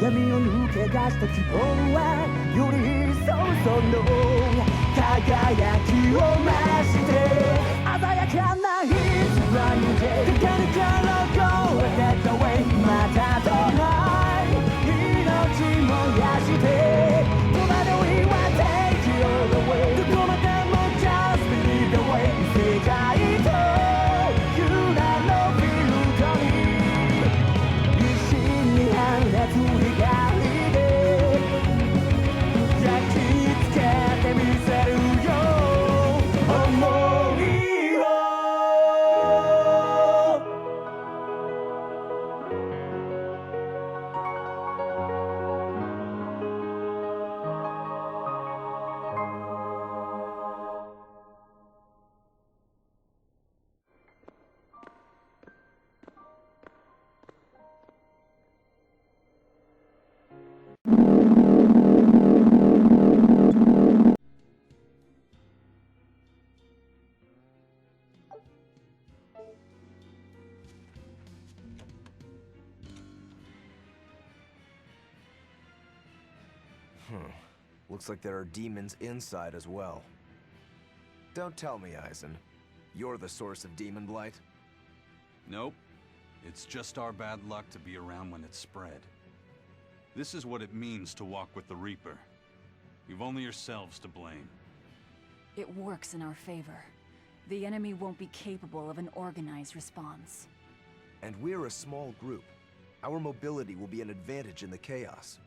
闇を抜け出した希望はより一層その輝きを増して鮮やかな偽りでかかるから Go that the way またとない命燃やして戸惑いは Take you all the way どこまでも Just believe the way 世界とユラのフィルトに一心に放つ光で焼き付けてみせるよ想いをLooks like there are demons inside as well. Don't tell me, Eisen. You're the source of demon blight? Nope. It's just our bad luck to be around when it's spread. This is what it means to walk with the Reaper. You've only yourselves to blame. It works in our favor. The enemy won't be capable of an organized response. And we're a small group. Our mobility will be an advantage in the chaos.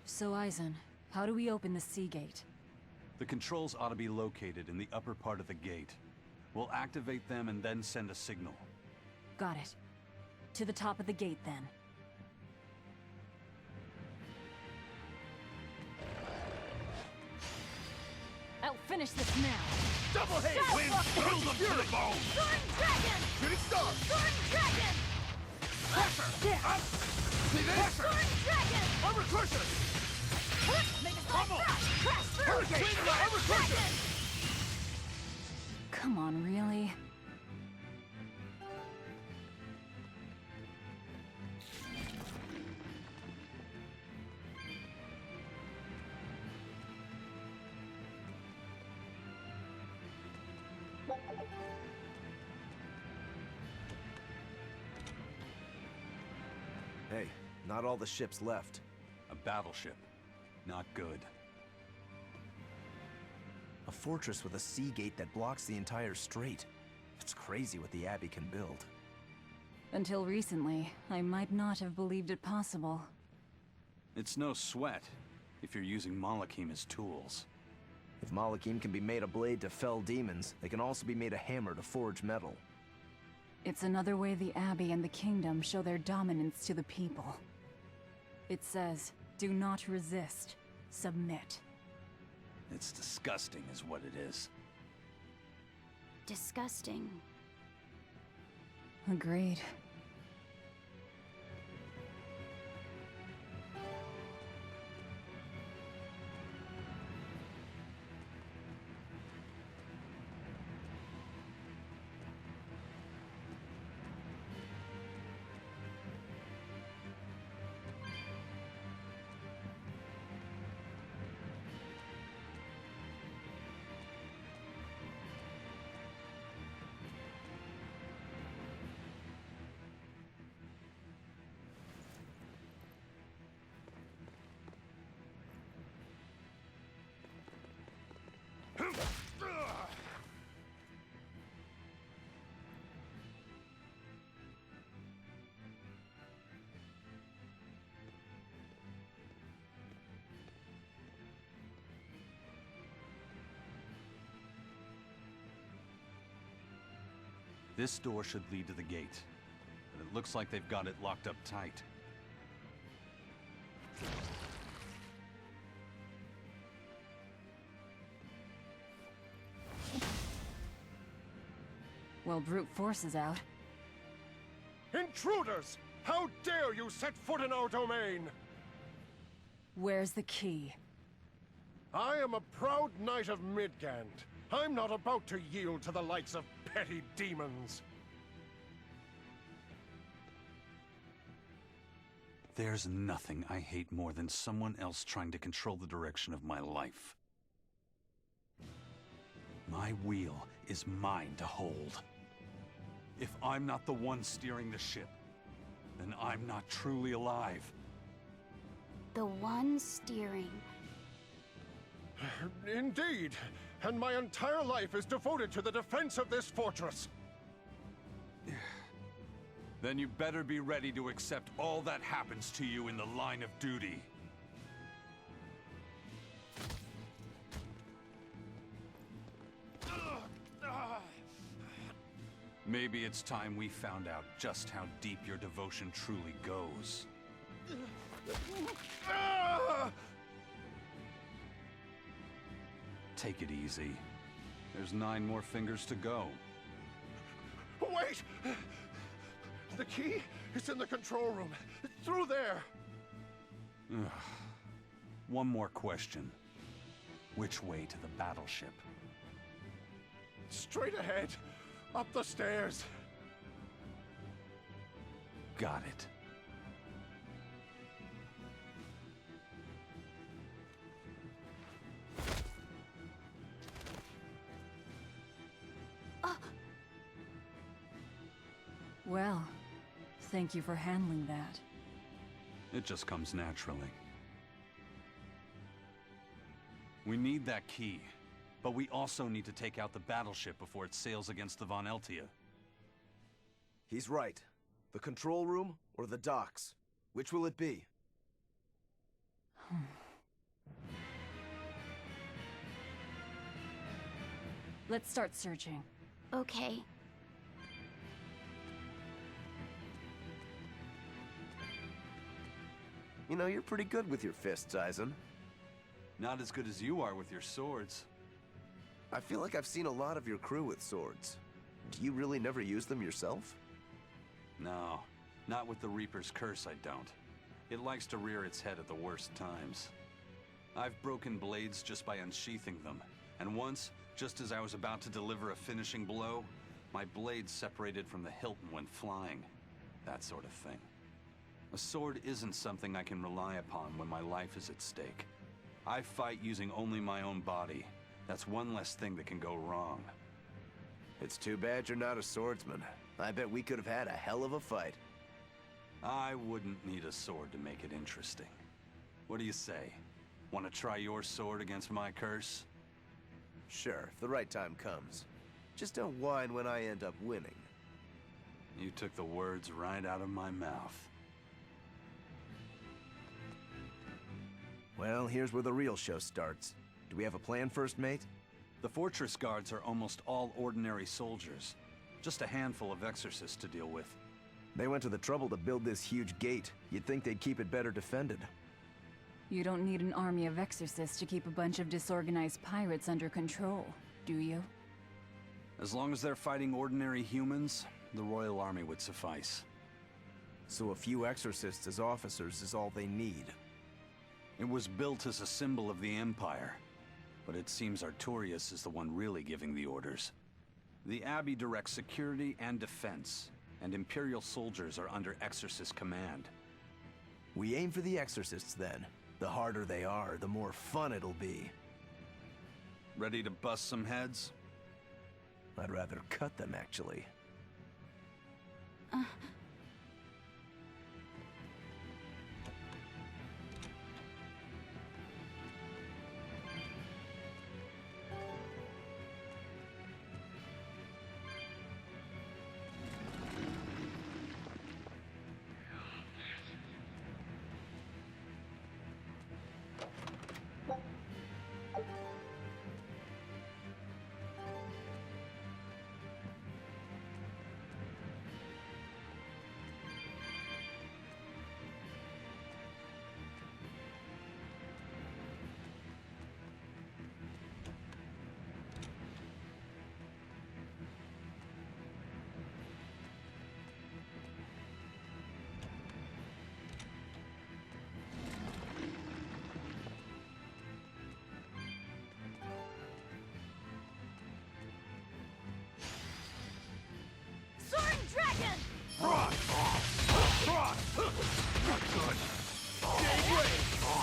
So, Eisen, how do we open the sea gate? The controls ought to be located in the upper part of the gate. We'll activate them and then send a signal. Got it. To the top of the gate, then. I'll finish this now. Double hate! Wind through them to the bone! Storm Dragon! Shooting star! Storm Dragon! Pressure! Up! See this? Storm Dragon! Armor crusher! Make a Pummel! crash through! Hurricane! Armor crusher! Come on, really? Hey, not all the ships left. A battleship. Not good. A fortress with a sea gate that blocks the entire strait. It's crazy what the Abbey can build. Until recently, I might not have believed it possible. It's no sweat, if you're using Malakim as tools. If Malakim can be made a blade to fell demons, they can also be made a hammer to forge metal. It's another way the Abbey and the Kingdom show their dominance to the people. It says, do not resist, submit. It's disgusting is what it is. Disgusting. Agreed. This door should lead to the gate, but it looks like they've got it locked up tight. Well, brute force is out. Intruders! How dare you set foot in our domain! Where's the key? I am a proud knight of Midgand. I'm not about to yield to the likes of petty demons. There's nothing I hate more than someone else trying to control the direction of my life. My wheel is mine to hold. If I'm not the one steering the ship, then I'm not truly alive. The one steering. Indeed, and my entire life is devoted to the defense of this fortress. Then you better be ready to accept all that happens to you in the line of duty. Maybe it's time we found out just how deep your devotion truly goes. Take it easy. There's 9 more fingers to go. Wait! The key is in the control room. Through there. One more question. Which way to the battleship? Straight ahead. Up the stairs. Got it. Well, thank you for handling that. It just comes naturally. We need that key, but we also need to take out the battleship before it sails against the Von Eltia. He's right. The control room or the docks? Which will it be? Let's start searching. Okay. You know, you're pretty good with your fists, Eisen. Not as good as you are with your swords. I feel like I've seen a lot of your crew with swords. Do you really never use them yourself? No, not with the Reaper's curse, I don't. It likes to rear its head at the worst times. I've broken blades just by unsheathing them, and once, just as I was about to deliver a finishing blow, my blade separated from the hilt and went flying. That sort of thing. A sword isn't something I can rely upon when my life is at stake. I fight using only my own body. That's one less thing that can go wrong. It's too bad you're not a swordsman. I bet we could have had a hell of a fight. I wouldn't need a sword to make it interesting. What do you say? Want to try your sword against my curse? Sure, if the right time comes. Just don't whine when I end up winning. You took the words right out of my mouth. Well, here's where the real show starts. Do we have a plan first, mate? The fortress guards are almost all ordinary soldiers. Just a handful of exorcists to deal with. They went to the trouble to build this huge gate. You'd think they'd keep it better defended. You don't need an army of exorcists to keep a bunch of disorganized pirates under control, do you? As long as they're fighting ordinary humans, the Royal Army would suffice. So a few exorcists as officers is all they need. It was built as a symbol of the Empire, but it seems Artorias is the one really giving the orders. The Abbey directs security and defense, and Imperial soldiers are under Exorcist command. We aim for the exorcists then. The harder they are, the more fun it'll be. Ready to bust some heads? I'd rather cut them, actually.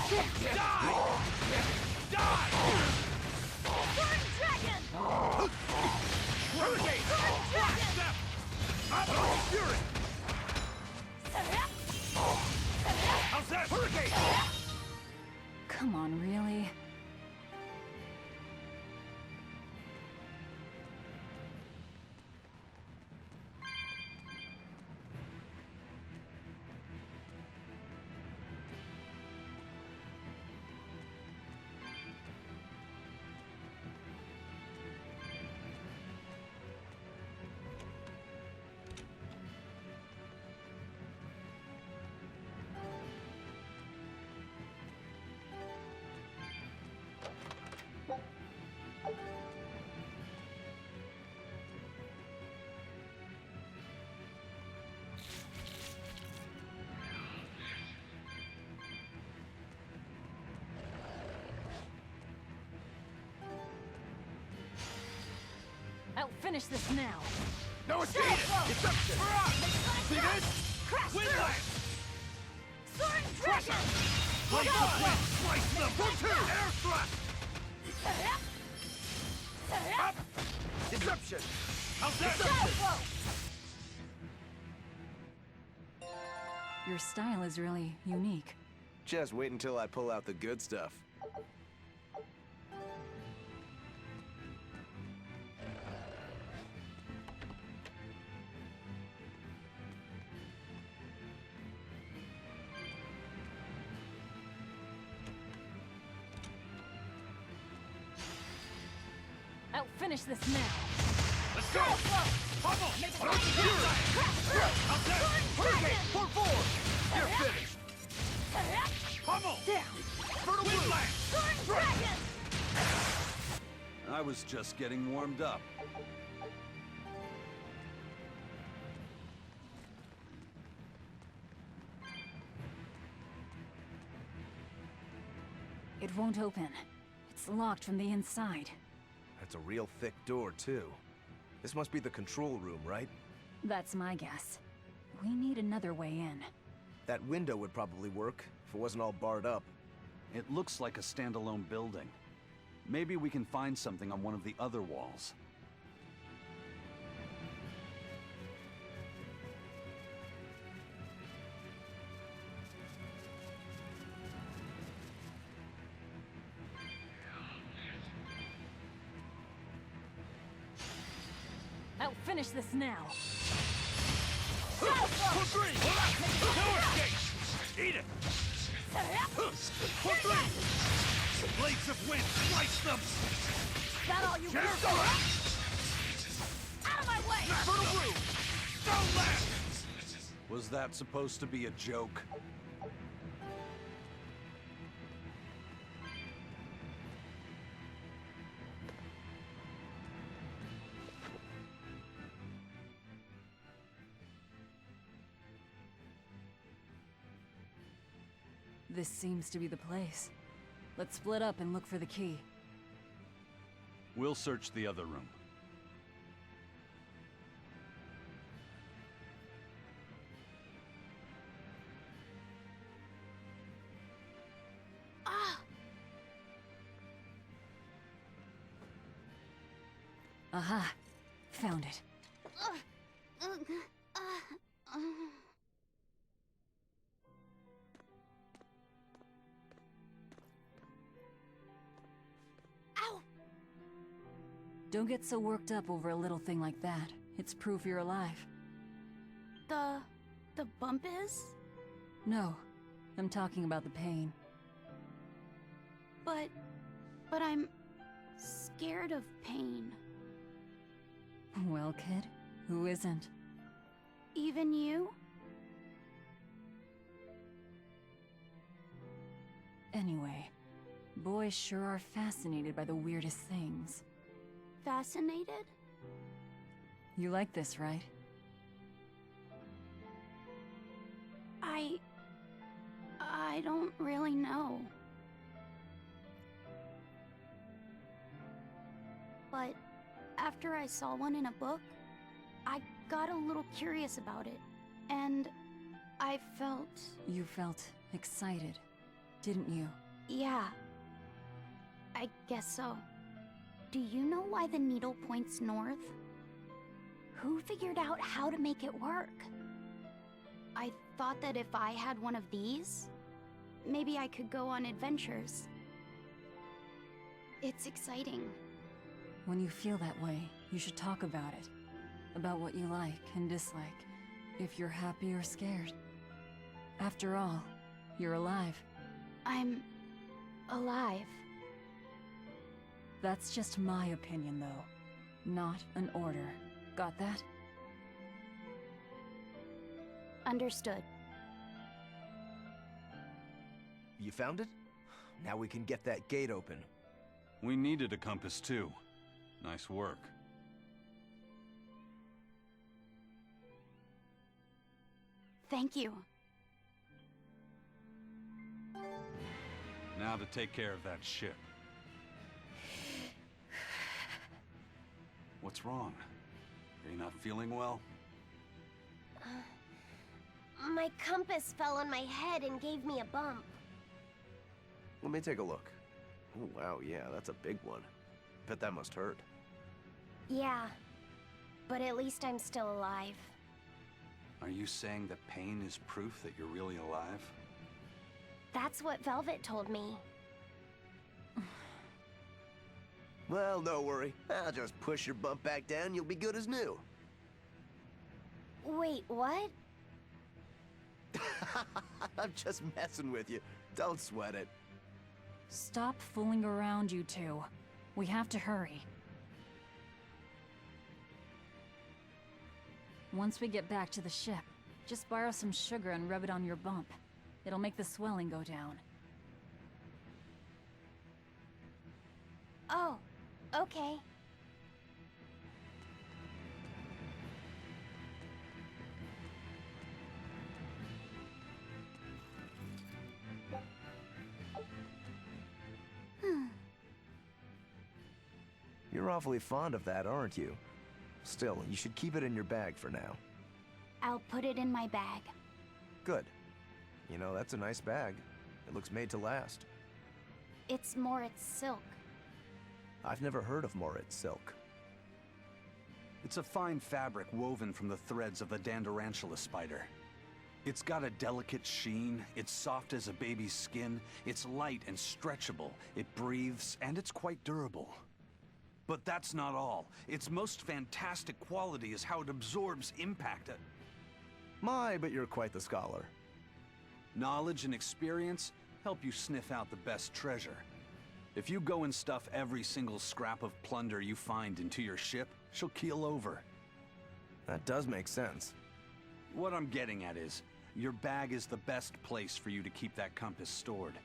Die! Die! Storm Dragon! Hurricane! Storm Dragon! Step! Up! Fury! How's that? Hurricane! Come on, really? I'll finish this now. No escape! Deception! See this? Crash Wind through! blast! Storm Dragon! Blade of wind! Slice them! For two! Air thrust! Up! Deception! How's that? Downflow! Your style is really unique. Just wait until I pull out the good stuff. I'll finish this now. Let's go! Pummel! Fury! How's that? Hurricane! For four! You're finished! Pummel! Down! Fertile wind blast! Storm Dragon! I was just getting warmed up. It won't open. It's locked from the inside. That's a real thick door, too. This must be the control room, right? That's my guess. We need another way in. That window would probably work, if it wasn't all barred up. It looks like a standalone building. Maybe we can find something on one of the other walls. I'll finish this now. For three! No escape! Eat it! For three! Blades of wind! Slice them! That all you Chest care for? thrust! Out of my way! Fertile room! Stone last! Was that supposed to be a joke? This seems to be the place. Let's split up and look for the key. We'll search the other room. Ah! Aha! Found it. Ow! Don't get so worked up over a little thing like that. It's proof you're alive. The bump is? No, I'm talking about the pain. But I'm scared of pain. Well, kid, who isn't? Even you? Anyway, boys sure are fascinated by the weirdest things. Fascinated? You like this, right? I don't really know. But after I saw one in a book, I got a little curious about it, and I felt... You felt excited didn't you? Yeah. I guess so. Do you know why the needle points north? Who figured out how to make it work? I thought that if I had one of these, maybe I could go on adventures. It's exciting. When you feel that way, you should talk about it. About what you like and dislike. If you're happy or scared. After all, you're alive. I'm alive. That's just my opinion, though. Not an order. Got that? Understood. You found it? Now we can get that gate open. We needed a compass too. Nice work. Thank you. Now to take care of that ship. What's wrong? Are you not feeling well? My compass fell on my head and gave me a bump. Let me take a look. Oh, wow, yeah, that's a big one. Bet that must hurt. Yeah, but at least I'm still alive. Are you saying that pain is proof that you're really alive? That's what Velvet told me. Well, no worry. I'll just push your bump back down, you'll be good as new. Wait, what? I'm just messing with you. Don't sweat it. Stop fooling around, you two. We have to hurry. Once we get back to the ship, just borrow some sugar and rub it on your bump. It'll make the swelling go down. Oh, okay. You're awfully fond of that, aren't you? Still, you should keep it in your bag for now. I'll put it in my bag. Good. You know, that's a nice bag. It looks made to last. It's Moritz silk. I've never heard of Moritz silk. It's a fine fabric woven from the threads of the Dandarantula spider. It's got a delicate sheen, it's soft as a baby's skin, it's light and stretchable, it breathes, and it's quite durable. But that's not all. Its most fantastic quality is how it absorbs impact. My, but you're quite the scholar. Knowledge and experience help you sniff out the best treasure. If you go and stuff every single scrap of plunder you find into your ship, she'll keel over. That does make sense. What I'm getting at is, your bag is the best place for you to keep that compass stored.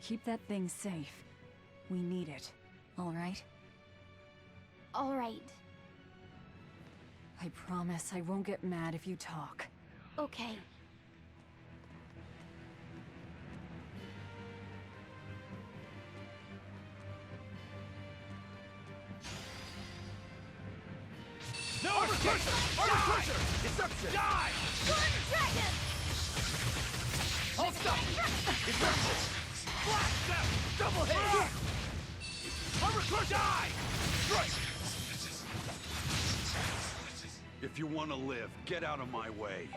Keep that thing safe. We need it. All right? All right. I promise I won't get mad if you talk. Okay. No escape! Armor Crusher! Deception! Die! Sword Dragon! Hold stop! Deception! Blast them! Double hit! Armor Crusher! Die! Strike! If you want to live, get out of my way.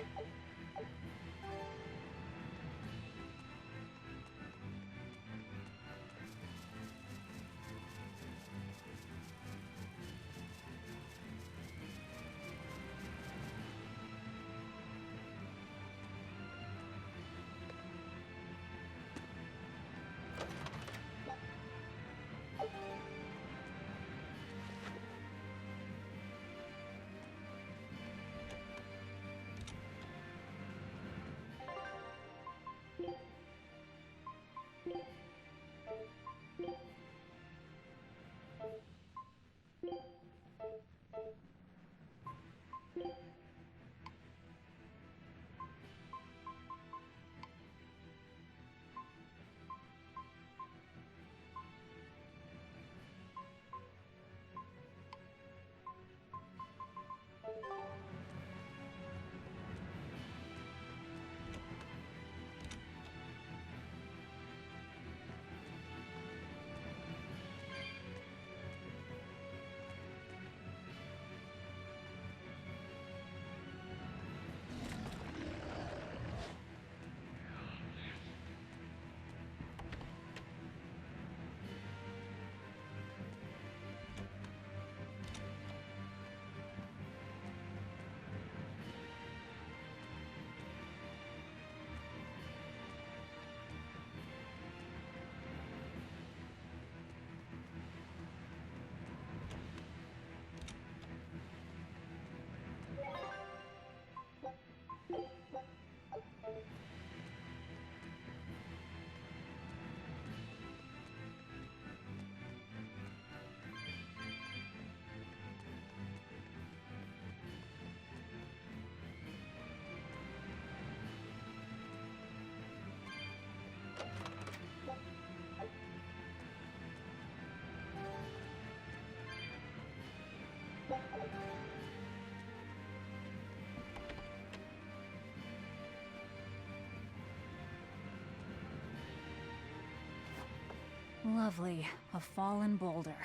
Lovely. A fallen boulder.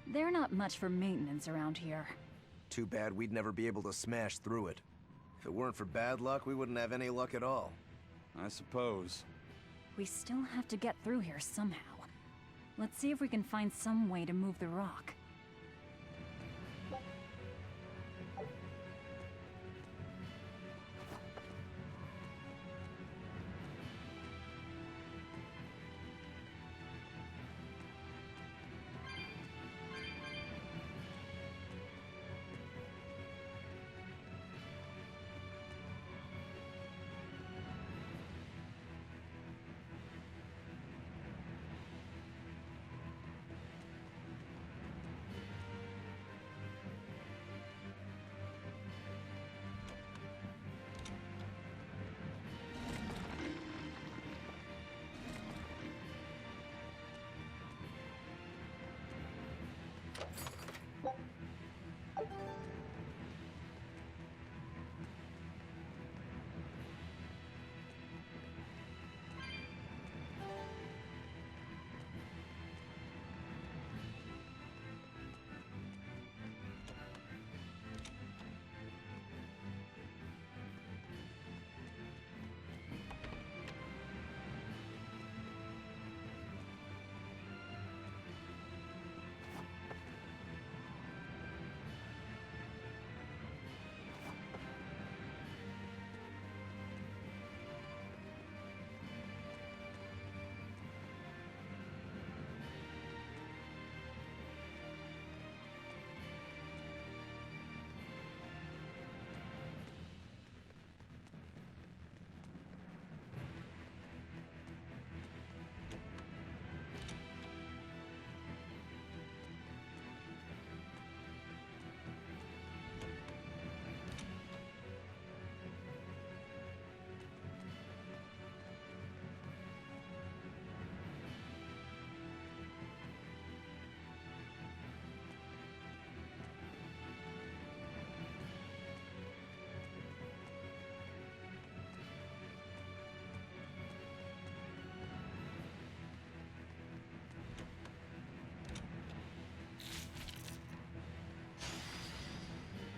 They're not much for maintenance around here. Too bad we'd never be able to smash through it. If it weren't for bad luck, we wouldn't have any luck at all. I suppose. We still have to get through here somehow. Let's see if we can find some way to move the rock.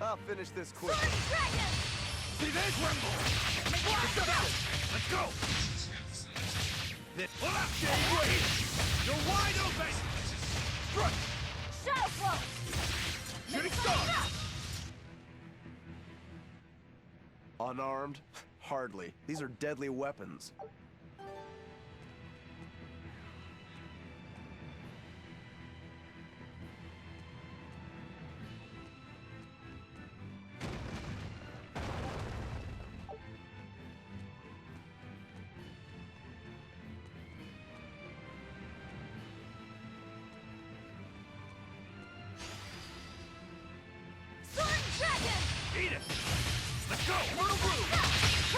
I'll finish this quick. See this, Rumble? Let's go! This wait! You're wide open! Strike! Shadow Flow! Shooting star! Unarmed? Hardly. These are deadly weapons. Eat it! Let's go! Murder Brew!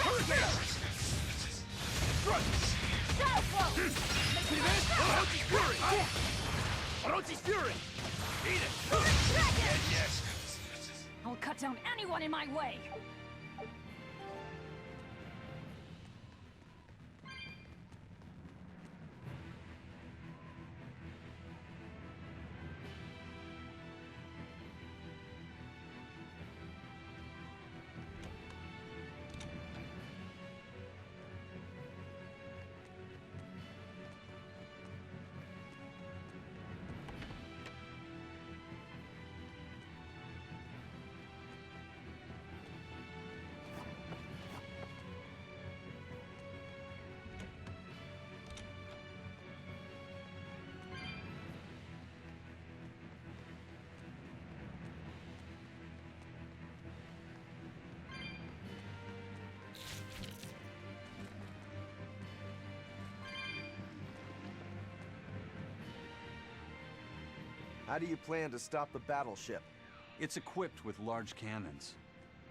Hurricane! Strike! Shadow Flow! See this? Orochi's Fury! Orochi's Fury! Eat it! Yes! I'll cut down anyone in my way! How do you plan to stop the battleship? It's equipped with large cannons.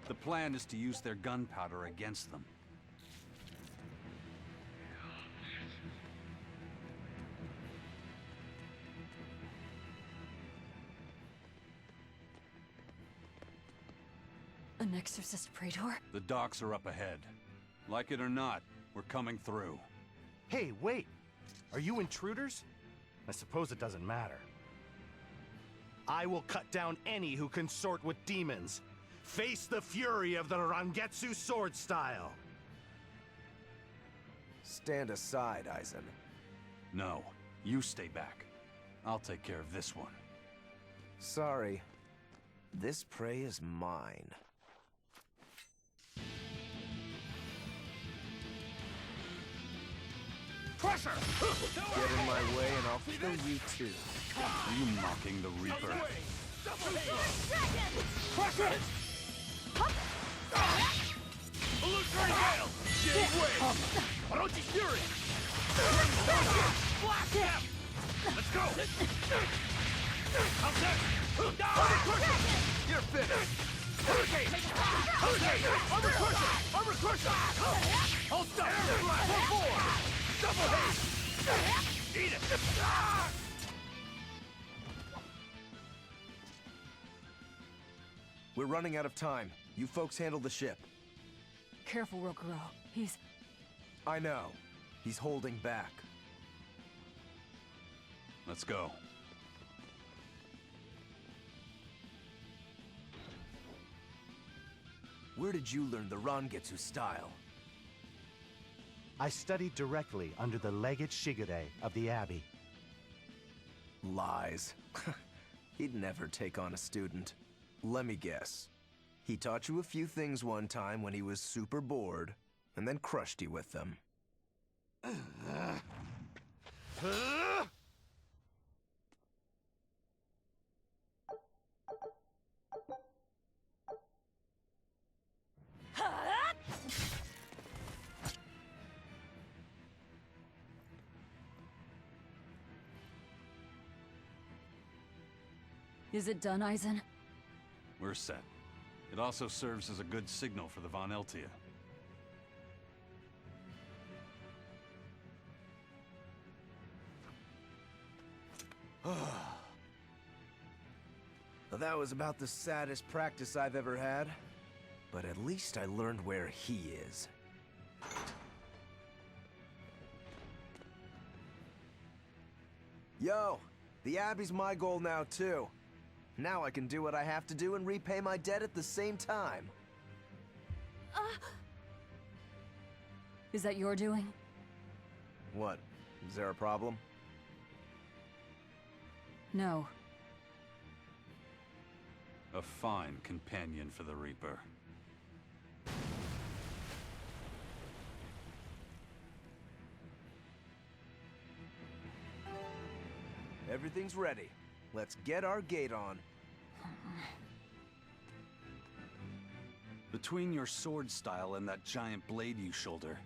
The plan is to use their gunpowder against them. An exorcist praetor? The docks are up ahead. Like it or not, we're coming through. Hey, wait! Are you intruders? I suppose it doesn't matter. I will cut down any who consort with demons. Face the fury of the Rangetsu sword style! Stand aside, Aizen. No, you stay back. I'll take care of this one. Sorry. This prey is mine. Crusher! Get in my way and I'll kill you too. Are you mocking the Reaper? Crusher! Illusory Gale! Give way! Orochi Fury! Blast him! Let's go! How's that? You're finished! Hurricane! Hurricane! Armor Crusher! Armor Crusher! Hold stop! Full forward! Double haste! Eat it! We're running out of time. You folks handle the ship. Careful, Rokuro. He's... I know. He's holding back. Let's go. Where did you learn the Rangetsu style? I studied directly under the Legate Shigure of the Abbey. Lies. He'd never take on a student. Let me guess. He taught you a few things one time when he was super bored, and then crushed you with them. Is it done, Aizen? We're set. It also serves as a good signal for the Von Eltia. Well, that was about the saddest practice I've ever had. But at least I learned where he is. Yo, the Abbey's my goal now too. Now I can do what I have to do and repay my debt at the same time. Is that your doing? What? Is there a problem? No. A fine companion for the Reaper. Everything's ready. Let's get our gate on. Between your sword style and that giant blade you shoulder,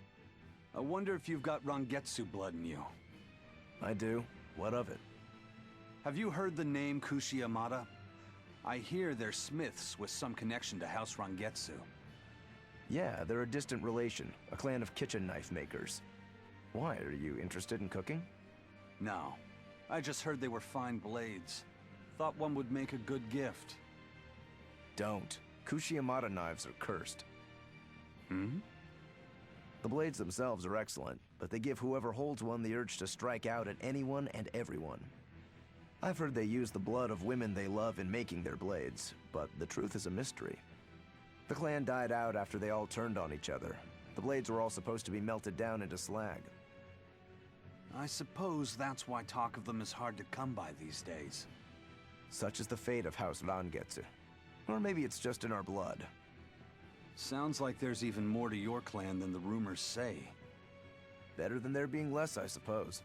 I wonder if you've got Rangetsu blood in you. I do. What of it? Have you heard the name Kushi Yamada? I hear they're smiths with some connection to House Rangetsu. Yeah, they're a distant relation, a clan of kitchen knife makers. Why, are you interested in cooking? No. I just heard they were fine blades. Thought one would make a good gift. Don't. Kushi Yamada knives are cursed. Hmm? The blades themselves are excellent, but they give whoever holds one the urge to strike out at anyone and everyone. I've heard they use the blood of women they love in making their blades, but the truth is a mystery. The clan died out after they all turned on each other. The blades were all supposed to be melted down into slag. I suppose that's why talk of them is hard to come by these days. Such is the fate of House Rangetsu. Or maybe it's just in our blood. Sounds like there's even more to your clan than the rumors say. Better than there being less, I suppose.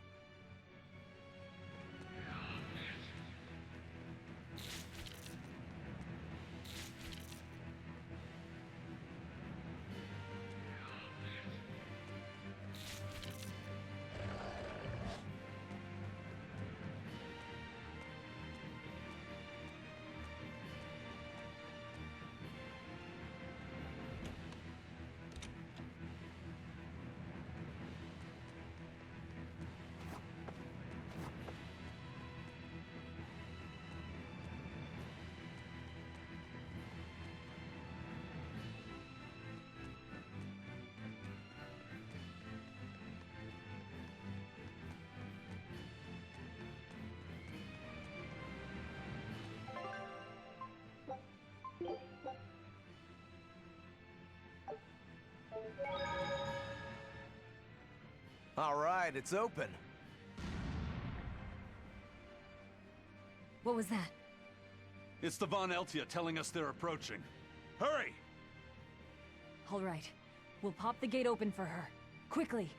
All right, it's open. What was that? It's the Von Eltia telling us they're approaching. Hurry! All right. We'll pop the gate open for her. Quickly.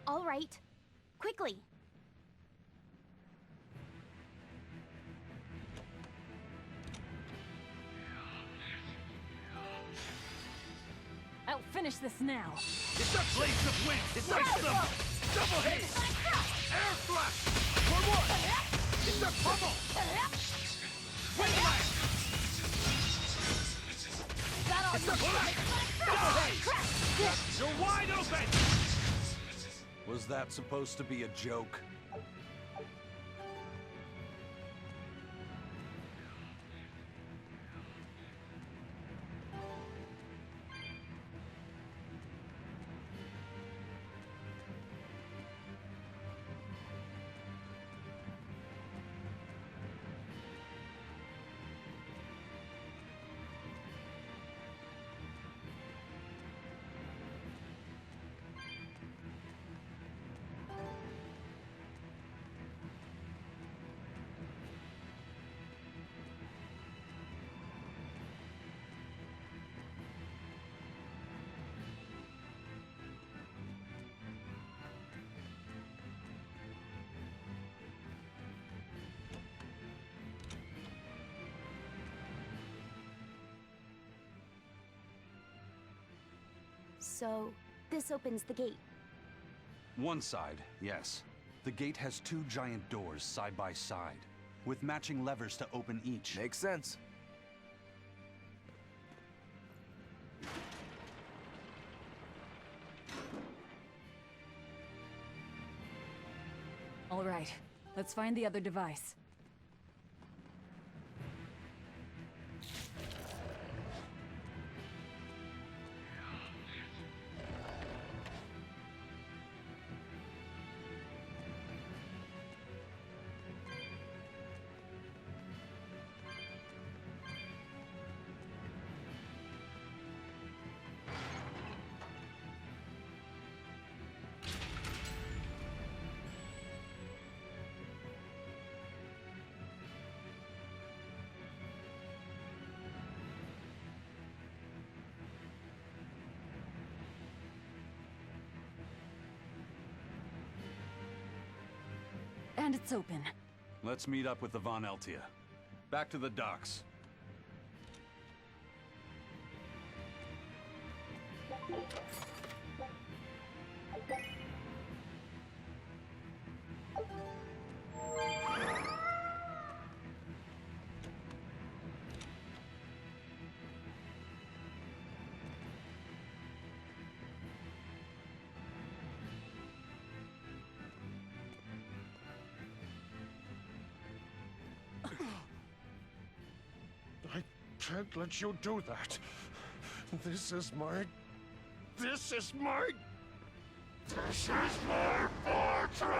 All right. Quickly. I'll finish this now. It's a blaze of wind! It's ice them! Double haze! Air thrust! For one! It's a pummel! Wind blast! It's a blast! Double haze! You're wide open! Was that supposed to be a joke? So, this opens the gate. One side, yes. The gate has two giant doors side by side, with matching levers to open each. Makes sense. All right. Let's find the other device. And it's open. Let's meet up with the Von Eltia. Back to the docks. I can't let you do that. This is my fortress!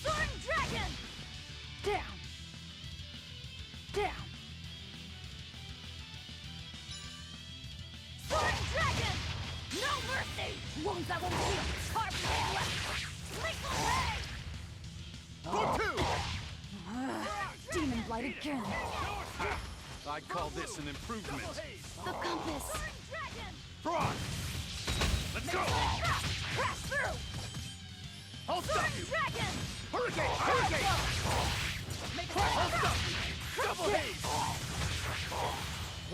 Sword Dragon! Down! Down! Sword Dragon! No mercy! Wounds that will heal! Sharp left! Lethal ray! For two! Demon Blight again! I'd call this an improvement. The compass! For on! Let's go! Crash through! I'll stop you! Dragon! Hurricane! Hurricane! I'll stop you! Double haze!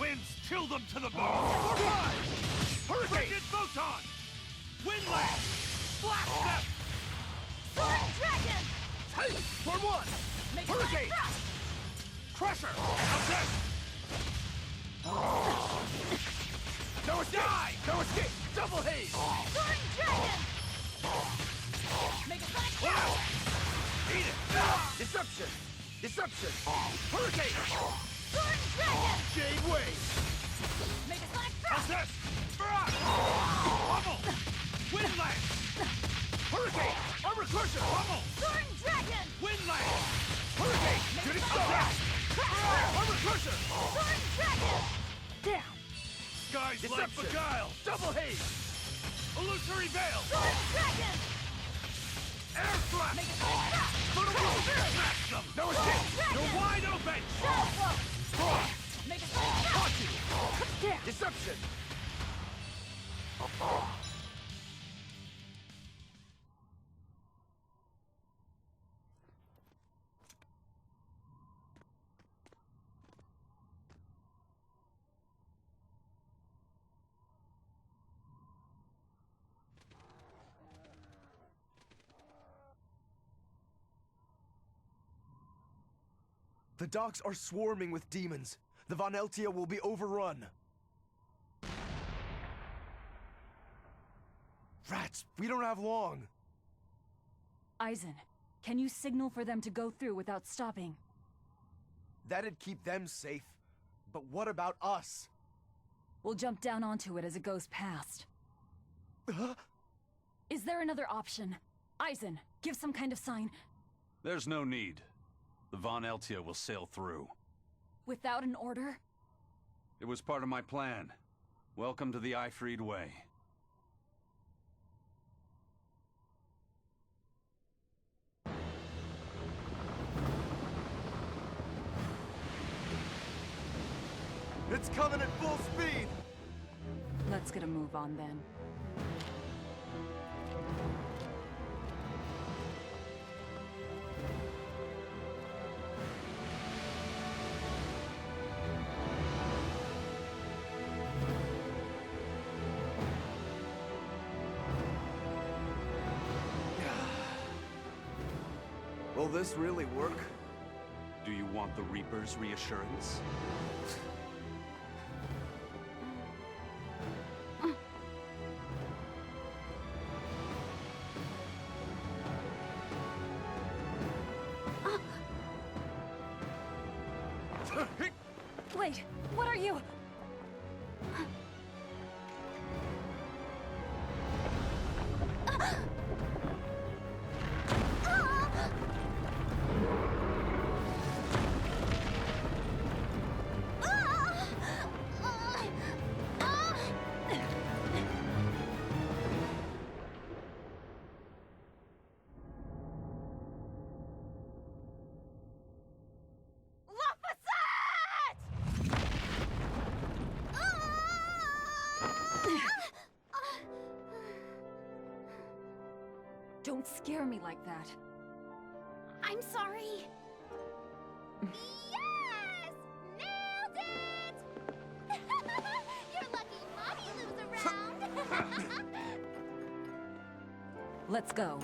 Winds chill them to the bone! For five! Hurricane! Photon! Wind blast! Blast them! Sword Dragon! Hey, for one! Hurricane! Crusher! How's this? No escape! No escape! Double haze! Soaring Dragon! Make a flash! Eat it! Deception! Deception! Hurricane! Soaring Dragon! Jade Wave! Make a flash! How's this? Bubble! Windlash! Hurricane! Armor Crusher! Bubble! Soaring Dragon! Windlash! Hurricane! Shooting Star! Armor Crusher! Soaring Dragon! Down! Skies like Beguile! Double Haze! Illusory Veil! Soaring Dragon! Air Thrust! Make a flash! Smash them! No escape! You're wide open! Make a flash! Caught you! Down! Deception! The docks are swarming with demons. The Von Eltia will be overrun. Rats, we don't have long. Eisen, can you signal for them to go through without stopping? That'd keep them safe. But what about us? We'll jump down onto it as it goes past. Is there another option? Eisen, give some kind of sign. There's no need. The Von Eltia will sail through. Without an order? It was part of my plan. Welcome to the Ifried Way. It's coming at full speed! Let's get a move on then. Will this really work? Do you want the Reaper's reassurance? Wait, what are you? Don't scare me like that. I'm sorry. Yes! Nailed it! You're lucky Mommy lives around. Let's go.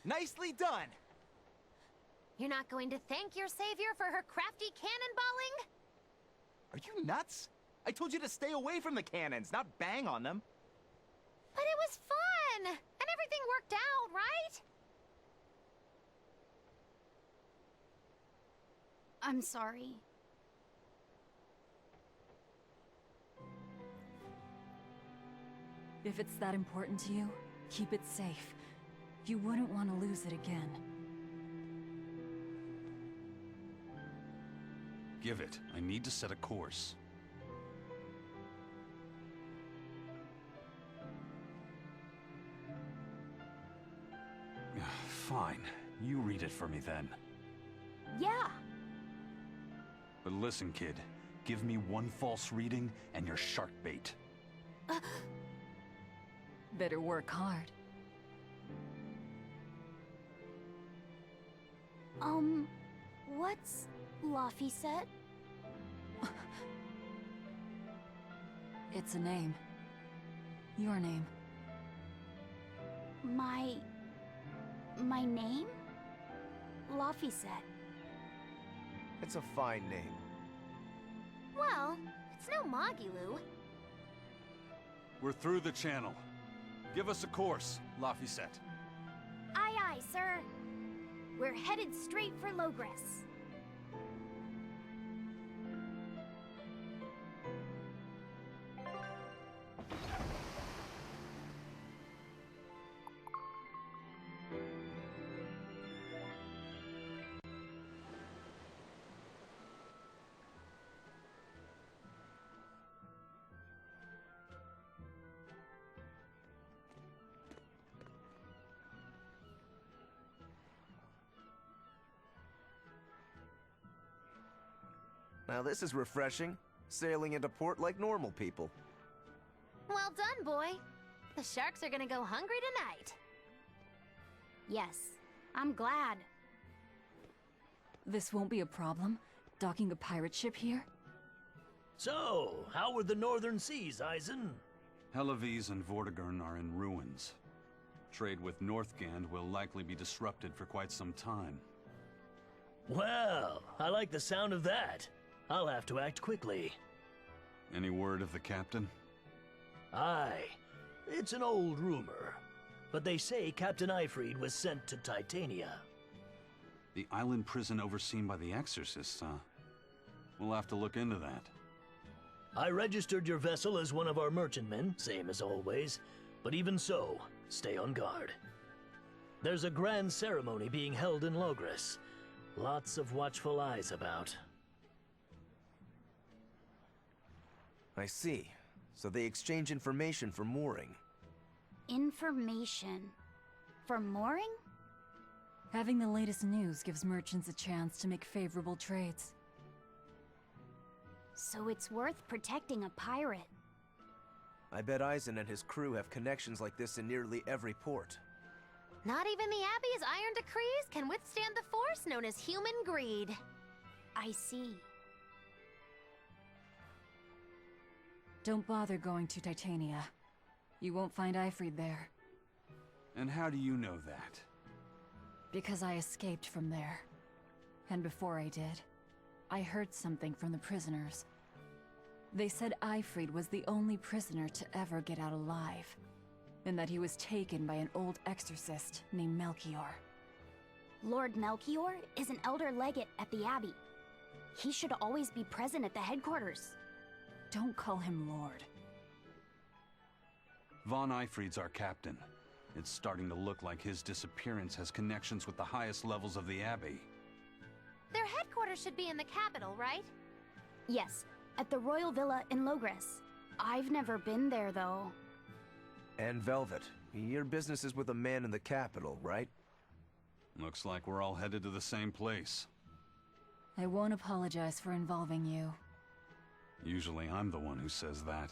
Nicely done! You're not going to thank your savior for her crafty cannonballing? Are you nuts? I told you to stay away from the cannons, not bang on them. But it was fun! And everything worked out, right? I'm sorry. If it's that important to you, keep it safe. You wouldn't want to lose it again. Give it. I need to set a course. Fine. You read it for me then. Yeah. But listen, kid. Give me one false reading and you're shark bait. Better work hard. What's Laphicet? It's a name. Your name. My name? Laphicet. It's a fine name. Well, it's no Magilu. We're through the channel. Give us a course, Laphicet. Aye, aye, sir. We're headed straight for Logres. Now this is refreshing. Sailing into port like normal people. Well done, boy. The sharks are gonna go hungry tonight. Yes, I'm glad. This won't be a problem? Docking a pirate ship here? So, how were the northern seas, Eisen? Helavis and Vortigern are in ruins. Trade with Northgand will likely be disrupted for quite some time. Well, I like the sound of that. I'll have to act quickly. Any word of the captain? Aye. It's an old rumor. But they say Captain Ifrid was sent to Titania. The island prison overseen by the exorcists, huh? We'll have to look into that. I registered your vessel as one of our merchantmen, same as always. But even so, stay on guard. There's a grand ceremony being held in Logres. Lots of watchful eyes about. I see. So they exchange information for mooring. Information. For mooring? Having the latest news gives merchants a chance to make favorable trades. So it's worth protecting a pirate. I bet Eisen and his crew have connections like this in nearly every port. Not even the Abbey's iron decrees can withstand the force known as human greed. I see. Don't bother going to Titania. You won't find Ifrid there. And how do you know that? Because I escaped from there. And before I did, I heard something from the prisoners. They said Ifrid was the only prisoner to ever get out alive, and that he was taken by an old exorcist named Melchior. Lord Melchior is an elder legate at the Abbey. He should always be present at the headquarters. Don't call him Lord. Von Ifrid's our captain. It's starting to look like his disappearance has connections with the highest levels of the Abbey. Their headquarters should be in the capital, right? Yes, at the Royal Villa in Logres. I've never been there, though. And Velvet, your business is with a man in the capital, right? Looks like we're all headed to the same place. I won't apologize for involving you. Usually I'm the one who says that.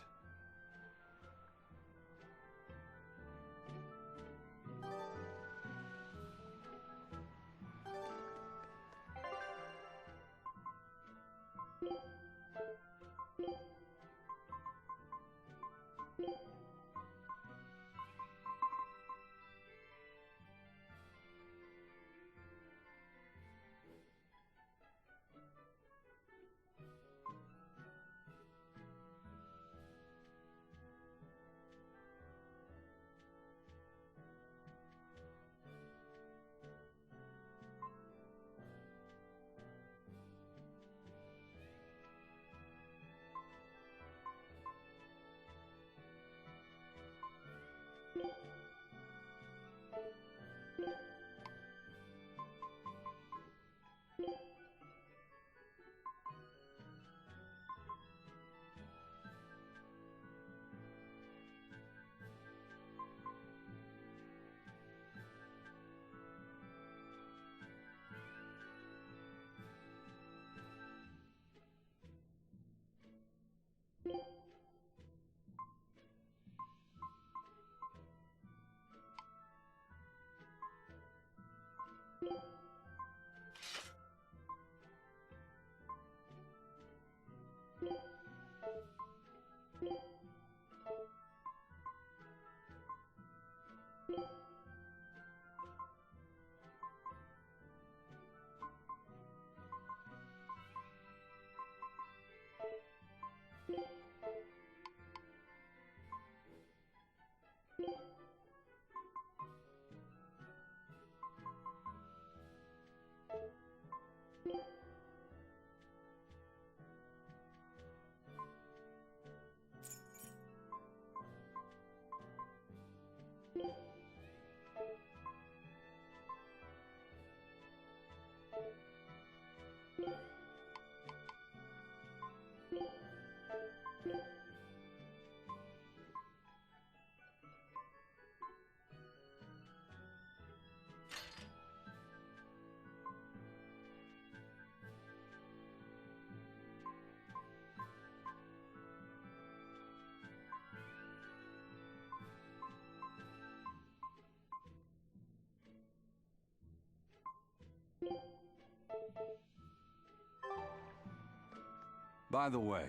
By the way,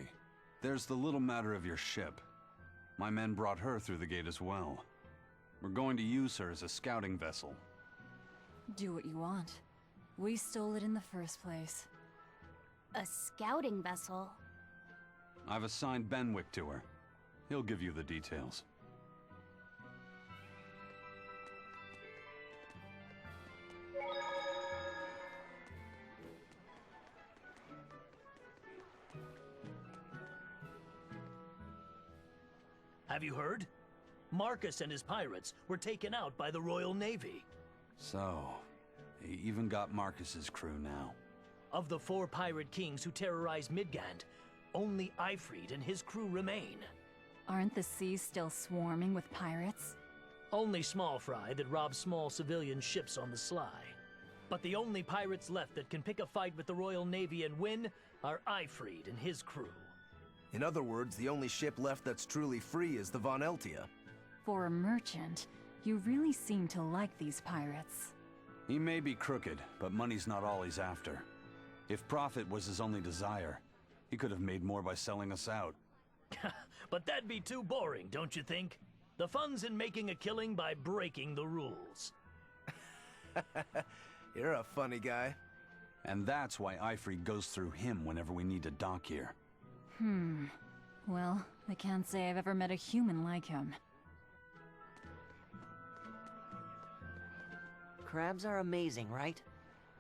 there's the little matter of your ship. My men brought her through the gate as well. We're going to use her as a scouting vessel. Do what you want. We stole it in the first place. A scouting vessel? I've assigned Benwick to her. He'll give you the details. Have you heard? Marcus and his pirates were taken out by the Royal Navy. So, he even got Marcus's crew now. Of the 4 pirate kings who terrorized Midgand, only Ifrid and his crew remain. Aren't the seas still swarming with pirates? Only small fry that rob small civilian ships on the sly. But the only pirates left that can pick a fight with the Royal Navy and win are Ifrid and his crew. In other words, the only ship left that's truly free is the Von Eltia. For a merchant, you really seem to like these pirates. He may be crooked, but money's not all he's after. If profit was his only desire, he could have made more by selling us out. But that'd be too boring, don't you think? The fun's in making a killing by breaking the rules. You're a funny guy. And that's why Ifrid goes through him whenever we need to dock here. Well, I can't say I've ever met a human like him. Crabs are amazing, right?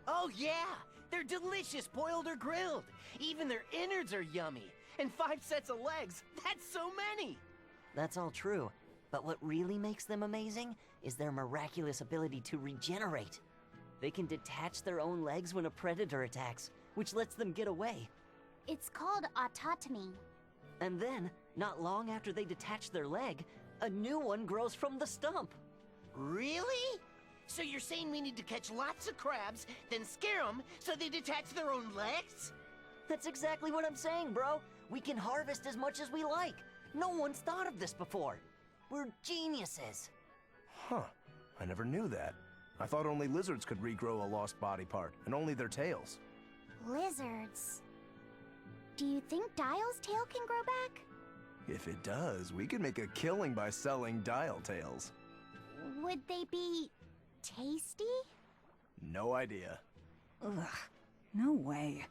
Oh yeah! They're delicious, boiled or grilled. Even their innards are yummy. And 5 sets of legs, that's so many! That's all true. But what really makes them amazing is their miraculous ability to regenerate. They can detach their own legs when a predator attacks, which lets them get away. It's called autotomy. And then, not long after they detach their leg, a new one grows from the stump. Really? So you're saying we need to catch lots of crabs, then scare them so they detach their own legs? That's exactly what I'm saying, bro. We can harvest as much as we like. No one's thought of this before. We're geniuses. Huh. I never knew that. I thought only lizards could regrow a lost body part, and only their tails. Lizards. Do you think Dial's tail can grow back? If it does, we could make a killing by selling dial tails. Would they be tasty? No idea. Ugh, no way.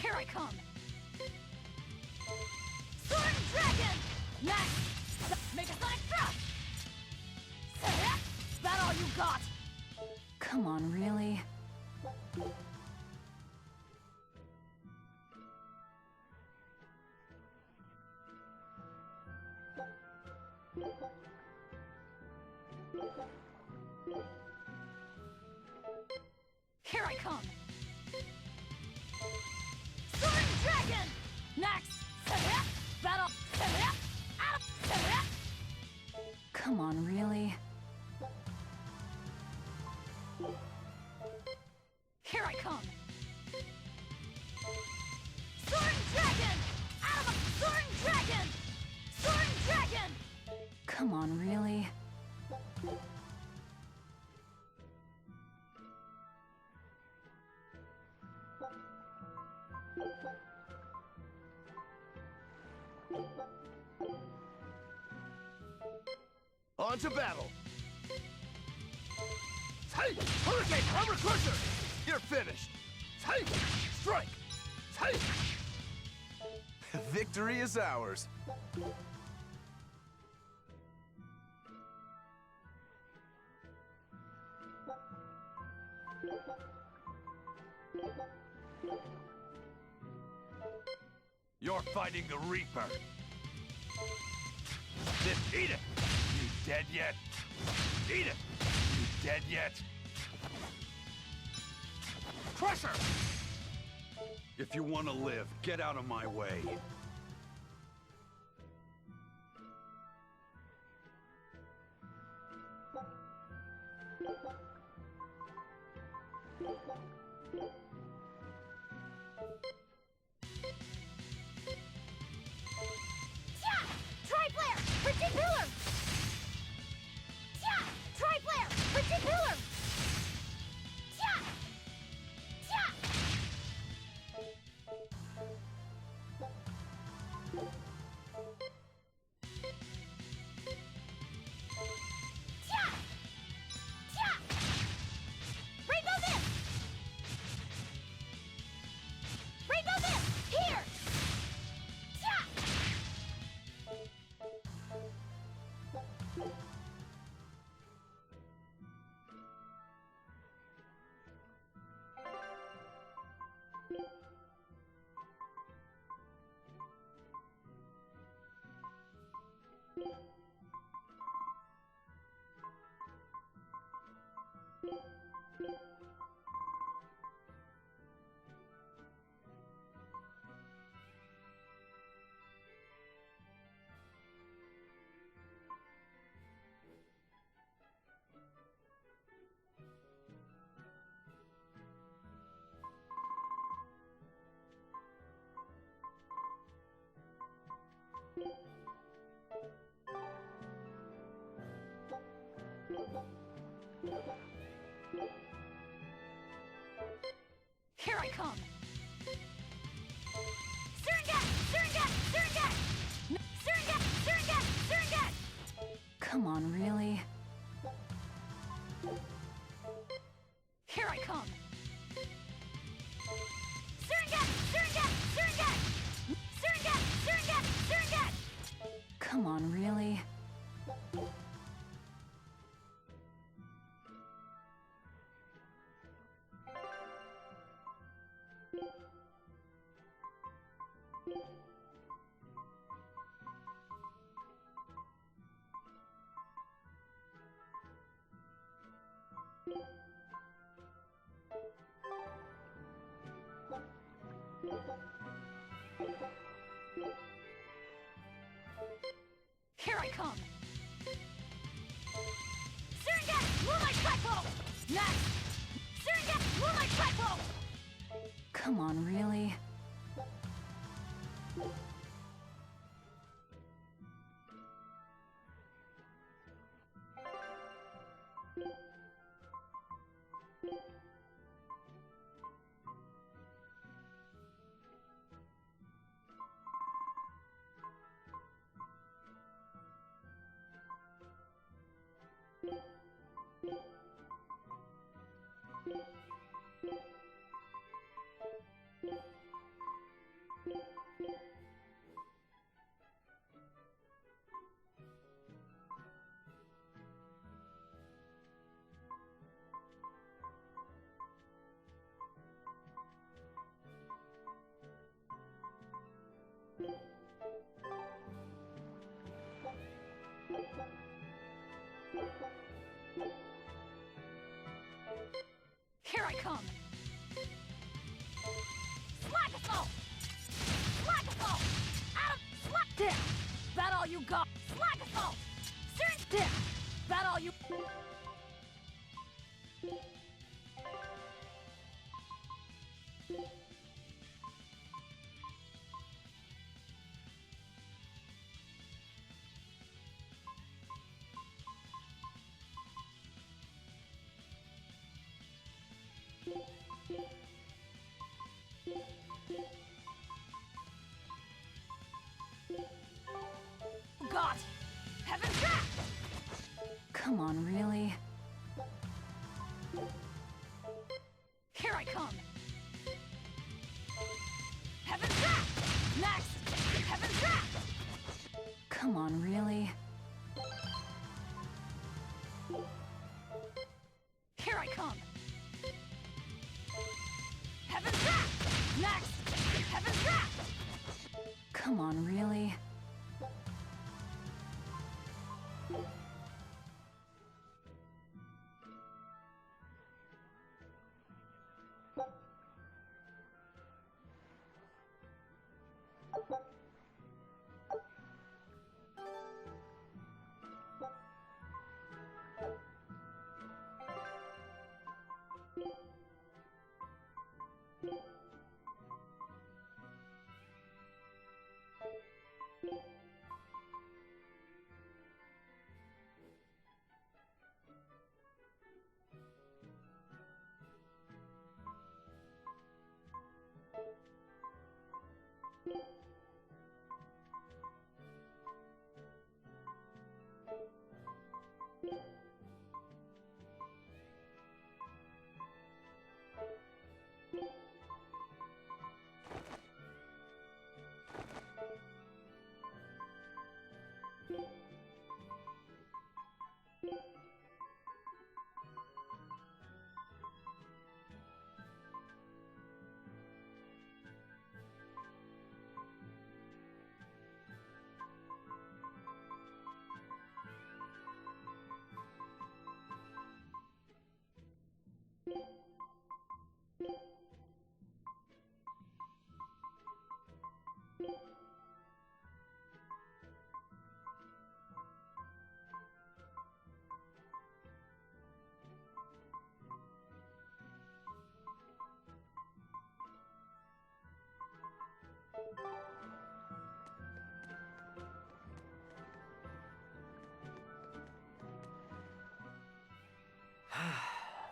Here I come! Sword Dragon! Next! Make a sonic thrust! Is that all you got? Come on, really? Here I come! Sword Dragon! Next! Battle! Come on, really? Here I come! Sword Dragon! Sword Dragon! Sword Dragon! Come on, really? On to battle! Hey! Hurricane! Armor Crusher! You're finished! Hey! Strike! Hey! Victory is ours. You're fighting the Reaper! Then eat it! You dead yet? Eat it! You dead yet? Crusher! If you want to live, get out of my way. Tri-Flare! Particular! Tri-Flare! Particular! Rainbow Mist! Rainbow Mist! Here! Here I come! Suringat! Suringat! Suringat! Suringat! Suringat! Suringat! Come on, really? Here I come! Suringat! Suringat! Suringat! Suringat! Suringat! Suringat! Come on, really? Here I come! Suringat! Moonlight Flagpole! Next! Suringat! Moonlight Flagpole! Come on, really? I come! Slag assault! Slag assault! Out of slag! Damn! That all you got? Slag assault! Serious? Damn! That all you... God! Heaven's back! Come on, really? Here I come! Heaven's back! Next! Heaven's back! Come on, really? Here I come! Heaven's back! Next! Heaven's back! Come on, really?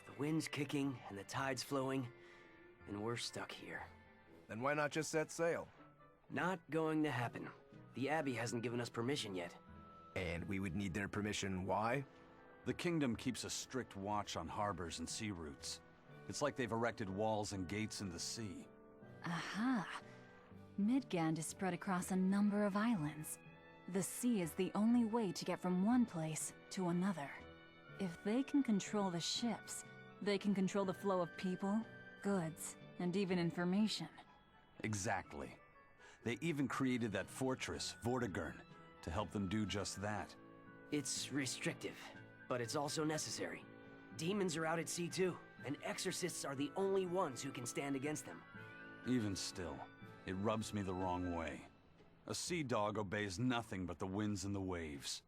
The wind's kicking and the tide's flowing, and we're stuck here. Then why not just set sail? Not going to happen. The Abbey hasn't given us permission yet. And we would need their permission, why? The kingdom keeps a strict watch on harbors and sea routes. It's like they've erected walls and gates in the sea. Aha! Midgand is spread across a number of islands. The sea is the only way to get from one place to another. If they can control the ships, they can control the flow of people, goods, and even information. Exactly. They even created that fortress, Vortigern, to help them do just that. It's restrictive, but it's also necessary. Demons are out at sea too, and exorcists are the only ones who can stand against them. Even still, it rubs me the wrong way. A sea dog obeys nothing but the winds and the waves.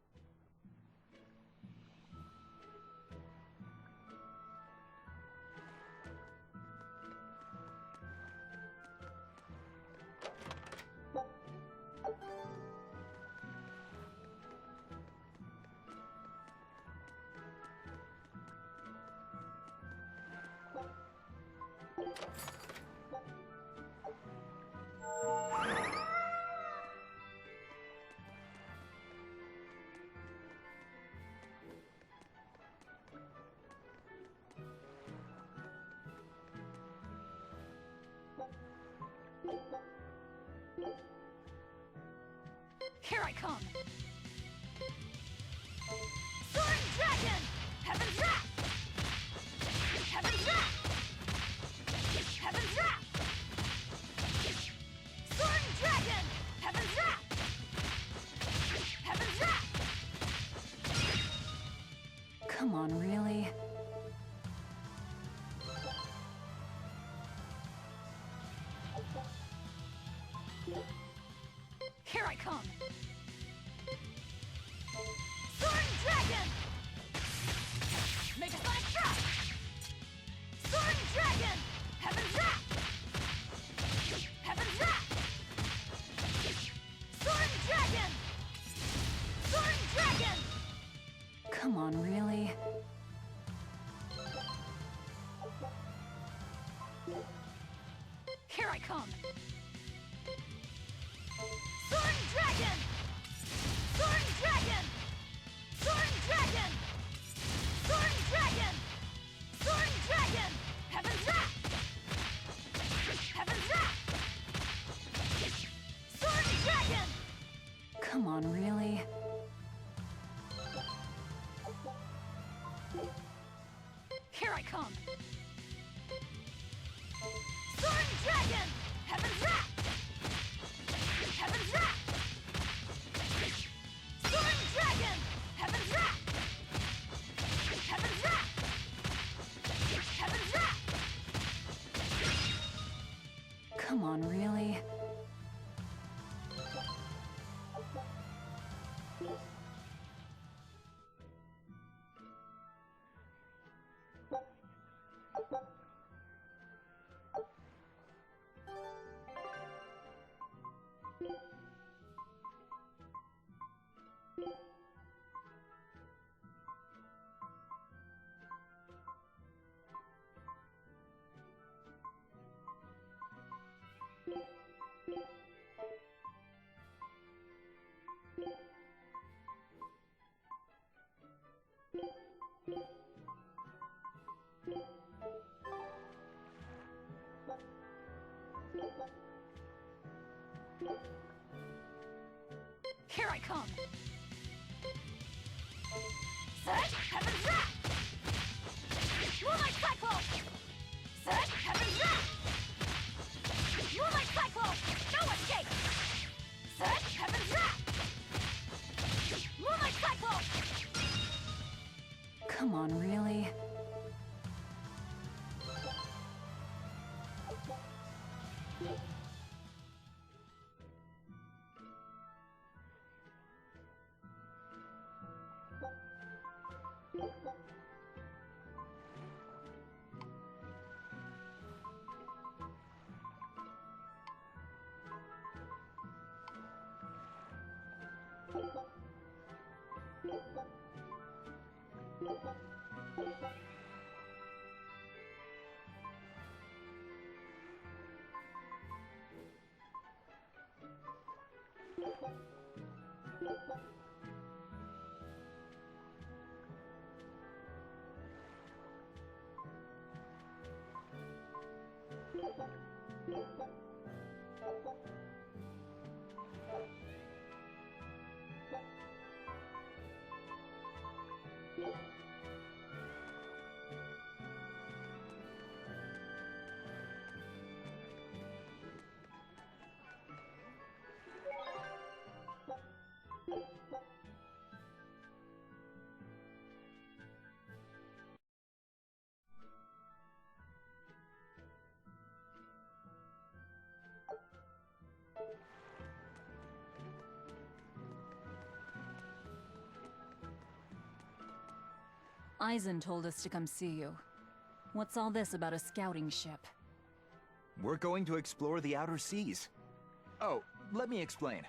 Here I come! Sword Dragon! Heaven's Wrath! Heaven's Wrath! Heaven's Wrath! Sword Dragon! Heaven's Wrath! Heaven's Wrath! Come on, really? Here I come! Sword and Dragon! Make a sonic drop! Sword and Dragon! Heaven's Wrap! Heaven's Wrap! Sword and Dragon! Sword and Dragon! Come on, really? Here I come! Sword and Dragon! Sword and Dragon! Sword and Dragon! Sword and Dragon! Sword and Dragon! Heaven's Wrap! Heaven's Wrap! Sword and Dragon! Come on, really? Here I come! Sword and Dragon! Heaven's Wrap! Heaven's Wrap! Sword and Dragon! Heaven's Wrap! Heaven's Wrap! Heaven's Wrap! Come on, really? Here I come! Set! Heaven's Wrap! Moonlight Cyclone! Set! Heaven's Wrap! Moonlight Cyclone! No escape! Set! Heaven's Wrap! Moonlight Cyclone! Come on, really? Eisen told us to come see you. What's all this about a scouting ship? We're going to explore the outer seas. Oh, let me explain.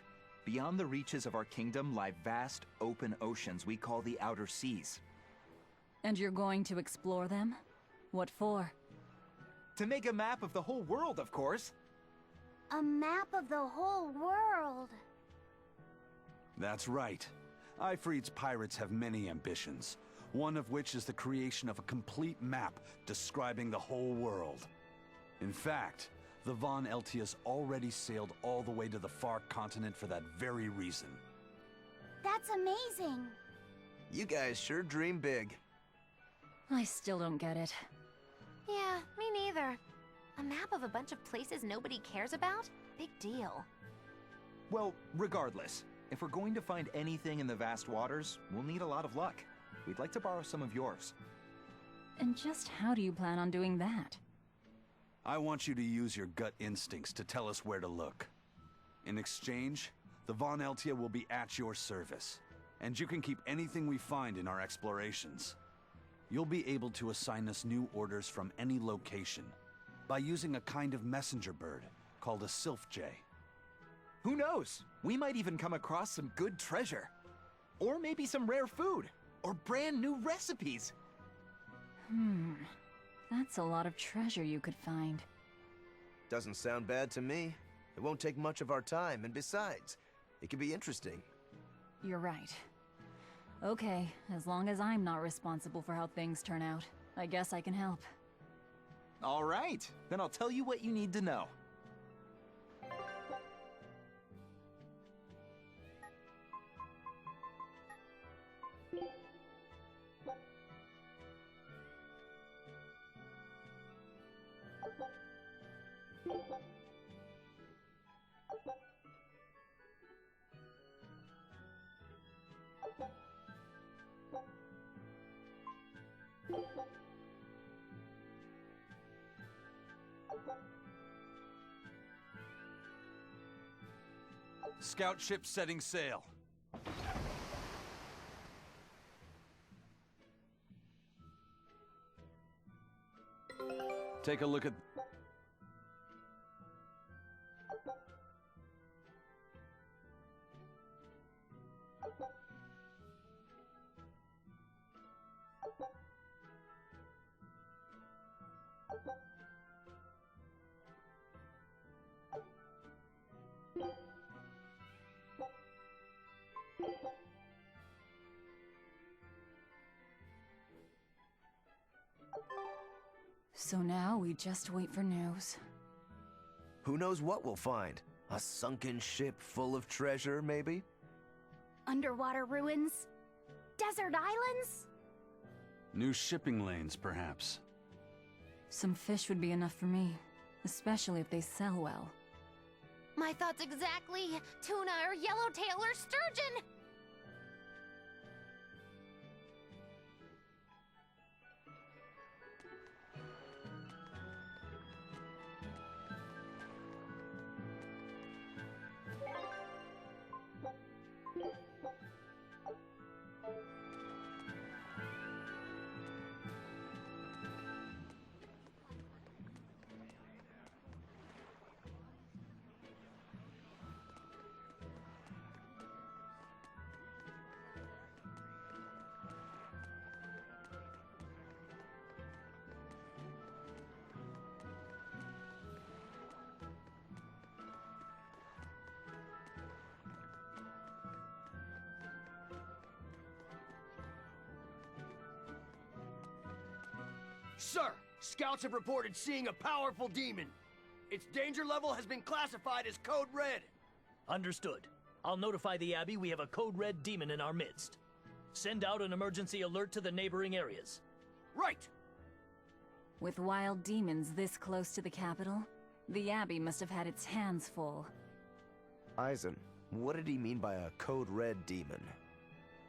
Beyond the reaches of our kingdom lie vast, open oceans we call the outer seas. And you're going to explore them? What for? To make a map of the whole world, of course. A map of the whole world. That's right. Ifrit's pirates have many ambitions, one of which is the creation of a complete map describing the whole world. In fact, the Von Eltius already sailed all the way to the far continent for that very reason. That's amazing. You guys sure dream big. I still don't get it. Yeah, me neither. A map of a bunch of places nobody cares about? Big deal. Well, regardless, if we're going to find anything in the vast waters, we'll need a lot of luck. We'd like to borrow some of yours. And just how do you plan on doing that? I want you to use your gut instincts to tell us where to look. In exchange, The Von Eltia will be at your service, and you can keep anything we find in our explorations. You'll be able to assign us new orders from any location by using a kind of messenger bird called a sylph jay. Who knows? We might even come across some good treasure. Or maybe some rare food. Or brand new recipes. That's a lot of treasure you could find. Doesn't sound bad to me. It won't take much of our time, and besides, it could be interesting. You're right. Okay, as long as I'm not responsible for how things turn out, I guess I can help. All right, then I'll tell you what you need to know. Scout ship setting sail. Take a look at... So now we just wait for news. Who knows what we'll find? A sunken ship full of treasure, maybe? Underwater ruins? Desert islands? New shipping lanes, perhaps. Some fish would be enough for me, especially if they sell well. My thoughts exactly. Tuna or yellowtail or sturgeon. Sir, scouts have reported seeing a powerful demon. Its danger level has been classified as Code Red. Understood. I'll notify the Abbey we have a Code Red demon in our midst. Send out an emergency alert to the neighboring areas. Right! With wild demons this close to the capital, the Abbey must have had its hands full. Eisen, what did he mean by a Code Red demon?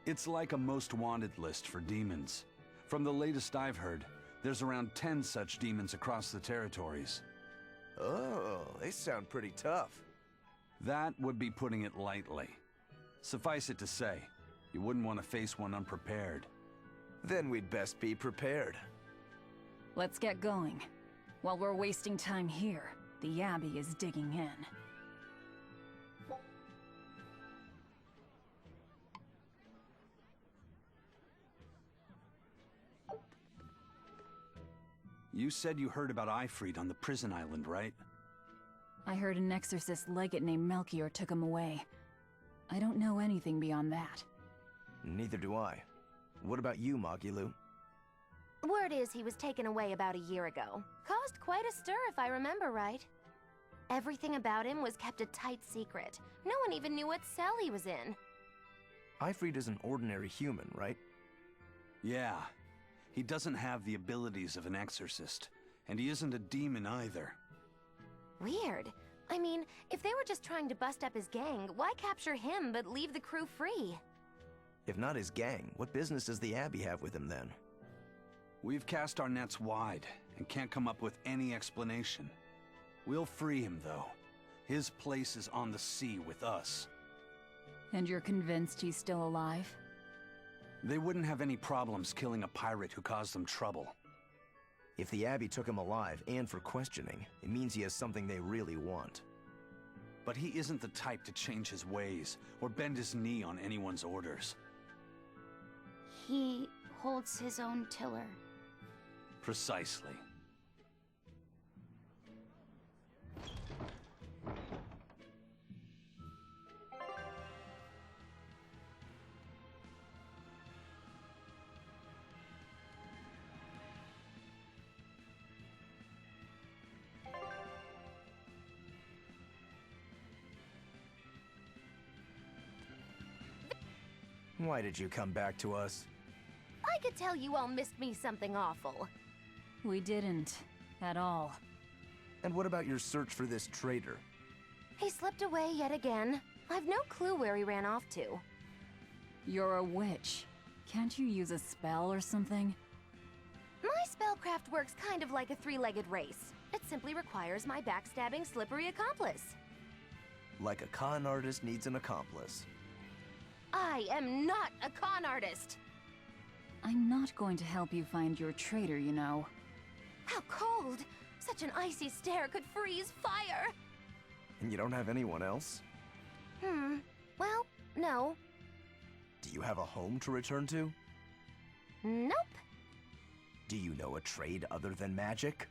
It's like a most wanted list for demons. From the latest I've heard, there's around 10 such demons across the territories. Oh, they sound pretty tough. That would be putting it lightly. Suffice it to say, you wouldn't want to face one unprepared. Then we'd best be prepared. Let's get going. While we're wasting time here, the Abbey is digging in. You said you heard about Ifrit on the prison island, right? I heard an exorcist legate named Melchior took him away. I don't know anything beyond that. Neither do I. What about you, Magilu? Word is he was taken away about a year ago. Caused quite a stir if I remember right. Everything about him was kept a tight secret. No one even knew what cell he was in. Ifrit is an ordinary human, right? Yeah. He doesn't have the abilities of an exorcist, and he isn't a demon either. Weird. I mean, if they were just trying to bust up his gang, why capture him but leave the crew free? If not his gang, what business does the Abbey have with him then? We've cast our nets wide and can't come up with any explanation. We'll free him, though. His place is on the sea with us. And you're convinced he's still alive? They wouldn't have any problems killing a pirate who caused them trouble. If the Abbey took him alive and for questioning, it means he has something they really want. But he isn't the type to change his ways or bend his knee on anyone's orders. He holds his own tiller. Precisely. Why did you come back to us? I could tell you all missed me something awful. We didn't. At all. And what about your search for this traitor? He slipped away yet again. I've no clue where he ran off to. You're a witch. Can't you use a spell or something? My spellcraft works kind of like a three-legged race. It simply requires my backstabbing, slippery accomplice. Like a con artist needs an accomplice. I am not a con artist! I'm not going to help you find your traitor, you know. How cold! Such an icy stare could freeze fire! And you don't have anyone else? Well, no. Do you have a home to return to? Nope. Do you know a trade other than magic?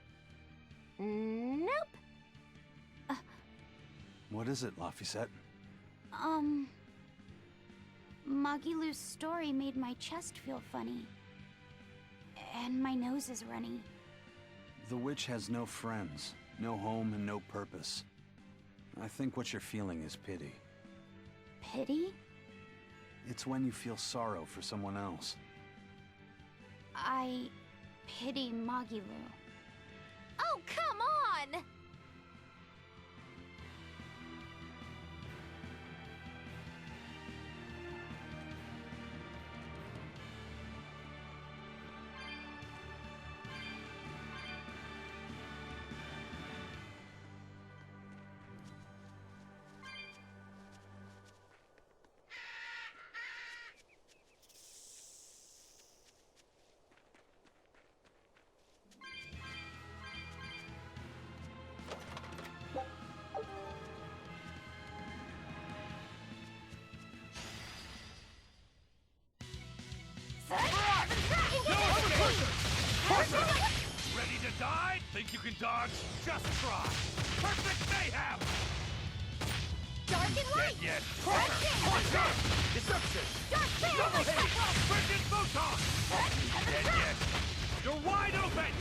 Nope. What is it, Laphicet? Magilou's story made my chest feel funny. And my nose is runny. The witch has no friends, no home, and no purpose. I think what you're feeling is pity. Pity? It's when you feel sorrow for someone else. I pity Magilou. Oh, come on! Ready to die? Think you can dodge? Just try. Perfect mayhem! Dark and light! Dead yet. Crunching! Deception! Dark fan! Double hit! Frigid photon! Dead yet. You're wide open!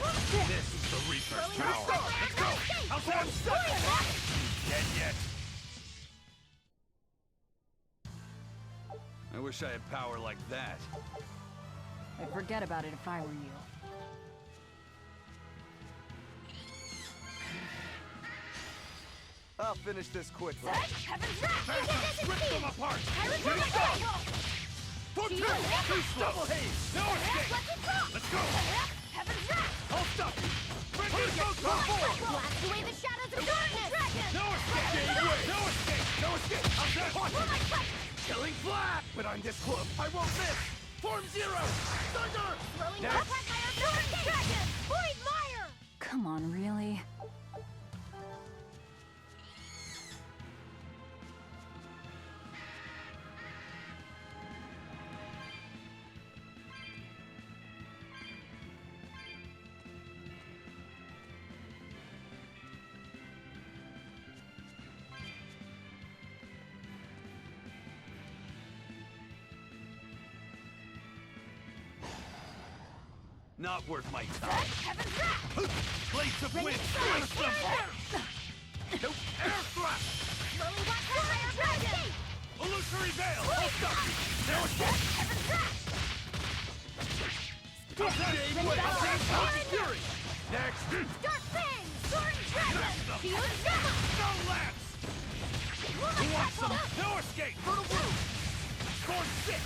This is the Reaper's power. Let's go! How's that? Dead yet. I wish I had power like that. I'd forget about it if I were you. I'll finish this quickly. Rip them apart! Here we go! For two! Double haze! No escape! Let's go! Hold stop! Frigid photon! Blast away the shadows of darkness! No escape! No escape! No escape! How's that? Killing flash! But I'm this close, I won't miss! Form zero! Thunder! Blowing up fire! Dragon! Void mire! Come on, really? Not worth my time. Blades of wind! Blast them! Nope! Air thrust! Blowing black fire! Dragon! Illusory veil! Hold stop! No escape! Fury! Next! Dark fang! Sword and dragon! Shield and No lance! Who wants some? No escape! Fertile bloom! Score 6!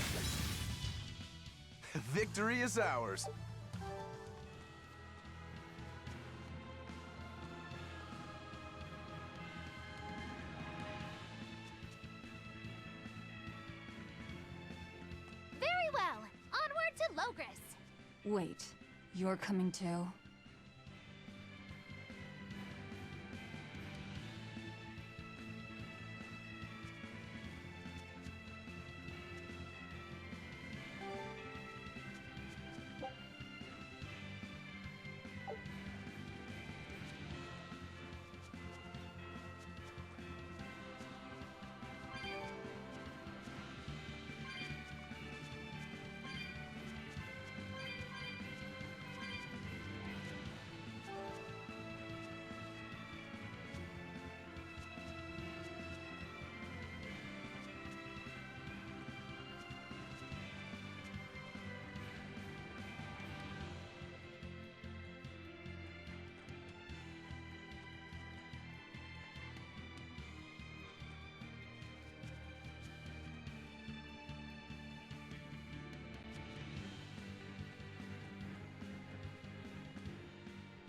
Victory is ours. Logris. Wait, you're coming too?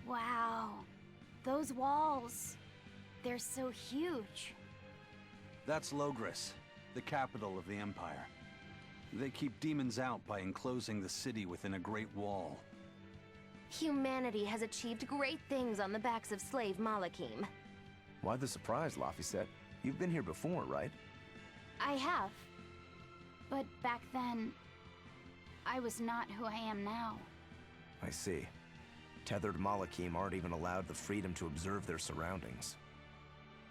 Wow. Those walls. They're so huge. That's Logris, the capital of the Empire. They keep demons out by enclosing the city within a great wall. Humanity has achieved great things on the backs of slave Malakim. Why the surprise, Laphicet? You've been here before, right? I have. But back then, I was not who I am now. I see. Tethered Malakim aren't even allowed the freedom to observe their surroundings.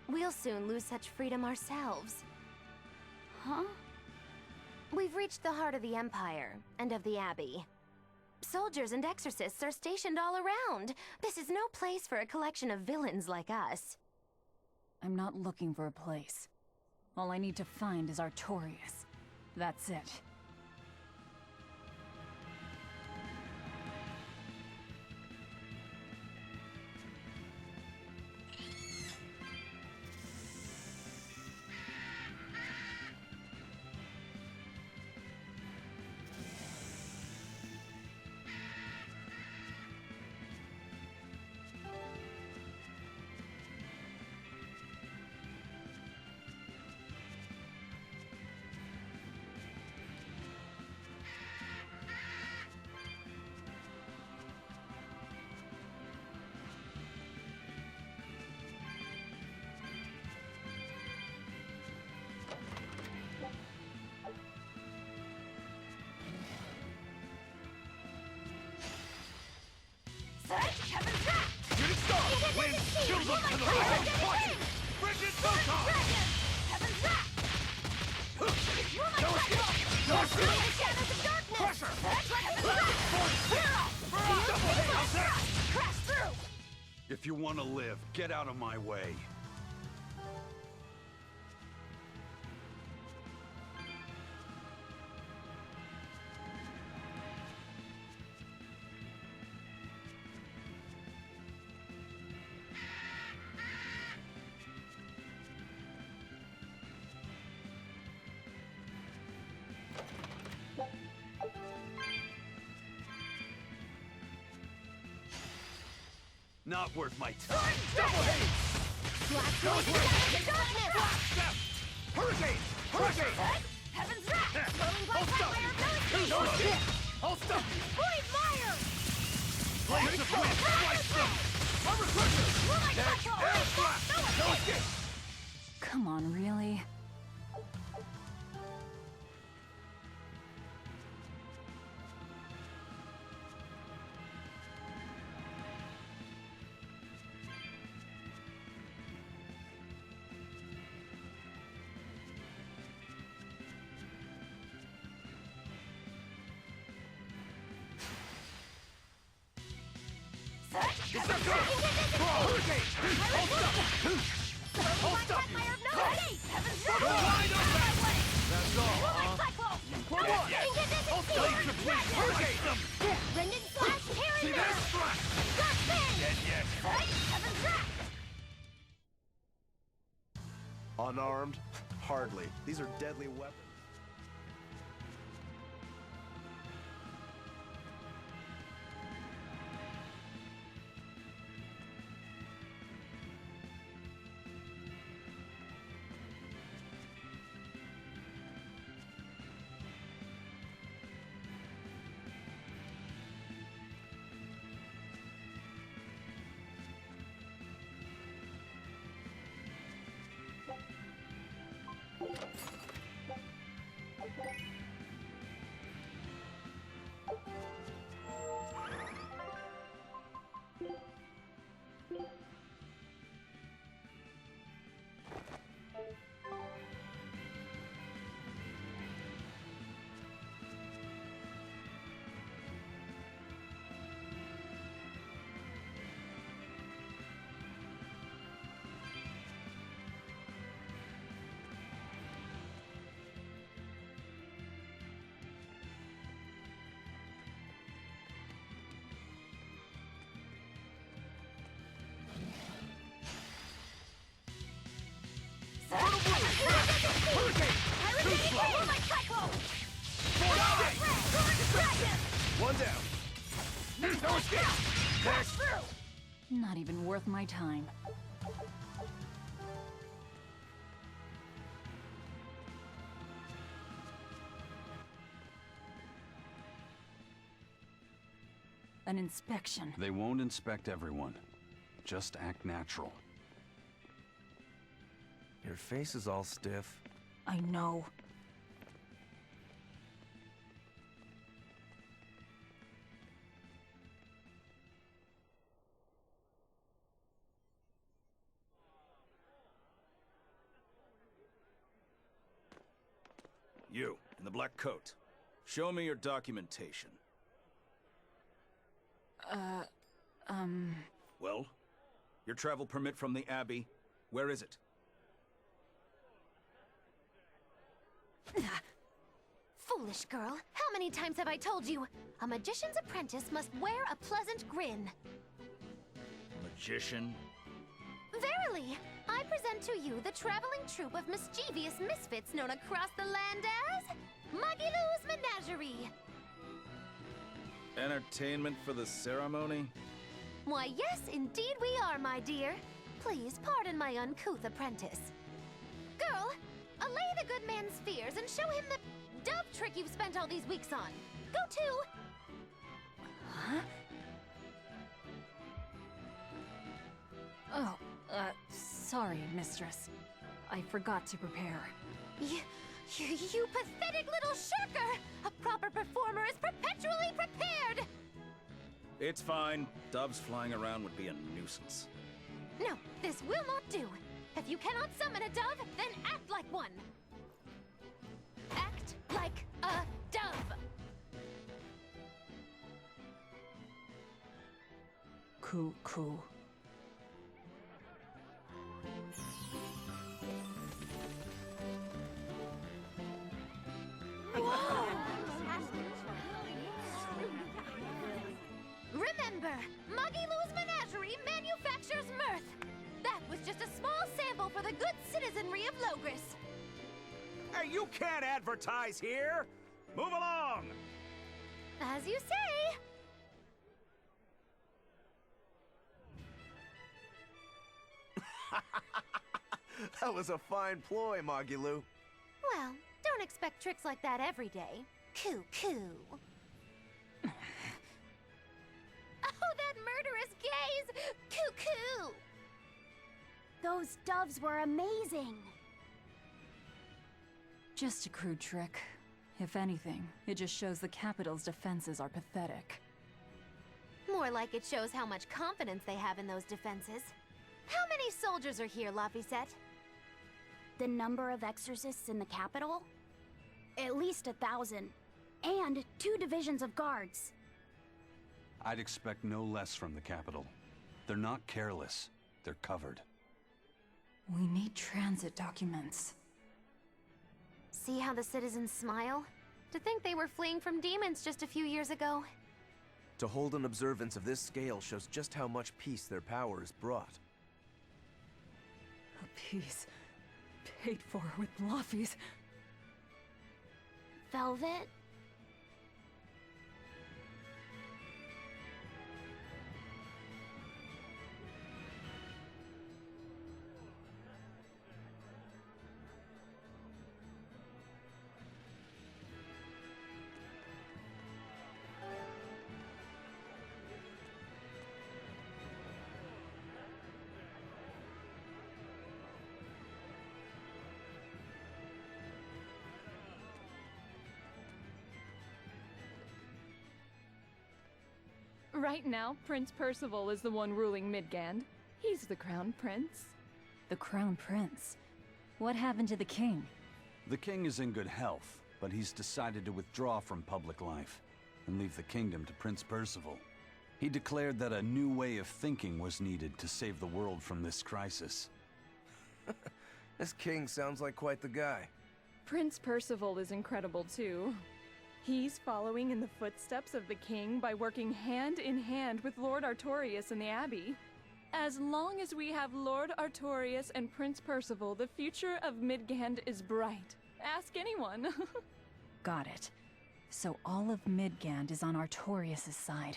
We'll soon lose such freedom ourselves. Huh? We've reached the heart of the Empire, and of the Abbey. Soldiers and exorcists are stationed all around. This is no place for a collection of villains like us. I'm not looking for a place. All I need to find is Artorias. That's it. Unit Star! Wind! Shield them to the right! Watch it! Frigid Photon! No escape! No escape! Pressure! Double hit! Out there! If you want to live, get out of my way. Not worth my time. Double hit! Black Step! Hurricane! Hurricane! Heaven's Wrath! Hold stuff! No escape! Hold stuff! Void Fire! Blades of wind! Slice them! Armor crusher! Dash! Air blast! No escape! Come on, really? Unarmed? Hardly. These are deadly weapons. One down. No escape. Next. Not even worth my time. An inspection. They won't inspect everyone. Just act natural. Your face is all stiff. I know. You, in the black coat. Show me your documentation. Well? Your travel permit from the Abbey, where is it? Foolish girl, how many times have I told you? A magician's apprentice must wear a pleasant grin. Magician? Verily, I present to you the traveling troupe of mischievous misfits known across the land as Magilou's Menagerie. Entertainment for the ceremony? Why, yes, indeed we are, my dear. Please pardon my uncouth apprentice. Girl, allay the good man's fears and show him the dove trick you've spent all these weeks on. Go to! Huh? Oh, sorry, mistress. I forgot to prepare. You pathetic little shirker! A proper performer is perpetually prepared! It's fine. Doves flying around would be a nuisance. No, this will not do. If you cannot summon a dove, then act like one. Act like a dove. Coo. Remember, Magilou's Menagerie manufactures mirth. That was just a small sample for the good citizenry of Logris. Hey, you can't advertise here! Move along! As you say. That was a fine ploy, Magilou. Well, don't expect tricks like that every day. Coo. Oh, that murderous gaze! Coo. Those doves were amazing. Just a crude trick. If anything, it just shows the capital's defenses are pathetic. More like it shows how much confidence they have in those defenses. How many soldiers are here, Laphicet? The number of exorcists in the capital? At least 1,000. And 2 divisions of guards. I'd expect no less from the capital. They're not careless. They're covered. We need transit documents. See how the citizens smile? To think they were fleeing from demons just a few years ago. To hold an observance of this scale shows just how much peace their power has brought. A peace paid for with Laffy's. Velvet? Right now, Prince Percival is the one ruling Midgand. He's the crown prince. The crown prince? What happened to the king? The king is in good health, but he's decided to withdraw from public life and leave the kingdom to Prince Percival. He declared that a new way of thinking was needed to save the world from this crisis. This king sounds like quite the guy. Prince Percival is incredible too. He's following in the footsteps of the king by working hand in hand with Lord Artorias and the Abbey. As long as we have Lord Artorias and Prince Percival, the future of Midgand is bright. Ask anyone. Got it. So all of Midgand is on Artorias' side.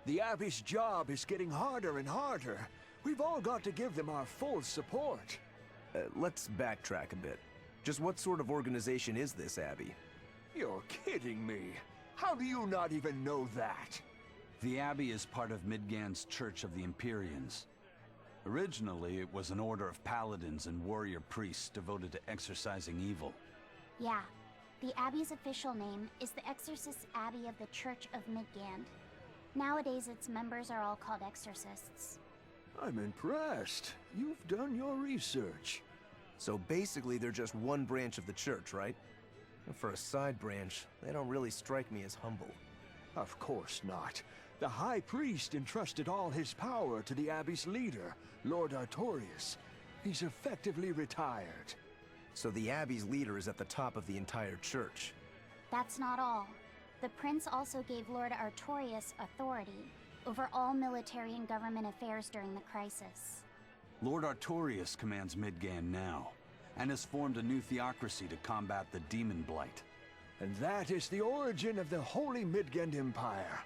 The Abbey's job is getting harder and harder. We've all got to give them our full support. Let's backtrack a bit. Just what sort of organization is this Abbey? You're kidding me. How do you not even know that? The Abbey is part of Midgand's Church of the Empyreans. Originally, it was an order of paladins and warrior priests devoted to exorcising evil. Yeah. The Abbey's official name is the Exorcist Abbey of the Church of Midgand. Nowadays, its members are all called exorcists. I'm impressed. You've done your research. So basically, they're just one branch of the church, right? And for a side branch, they don't really strike me as humble. Of course not. The High Priest entrusted all his power to the Abbey's leader, Lord Artorias. He's effectively retired. So the Abbey's leader is at the top of the entire church. That's not all. The prince also gave Lord Artorias authority over all military and government affairs during the crisis. Lord Artorias commands Midgand now, and has formed a new theocracy to combat the demon blight. And that is the origin of the Holy Midgand Empire.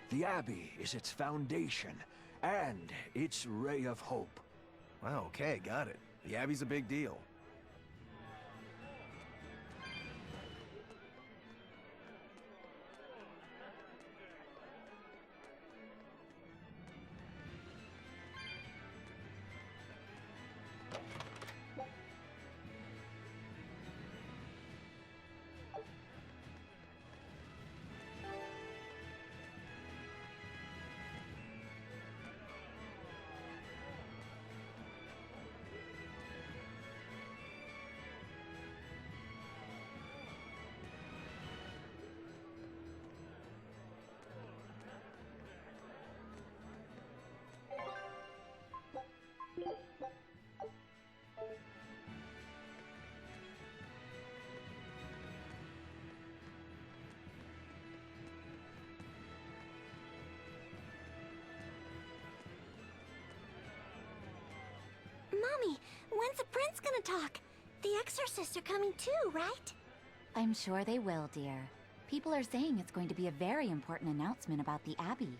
The Abbey is its foundation, and its ray of hope. Wow, okay, got it. The Abbey's a big deal. Mommy, when's the prince gonna talk? The exorcists are coming too, right? I'm sure they will, dear. People are saying it's going to be a very important announcement about the Abbey.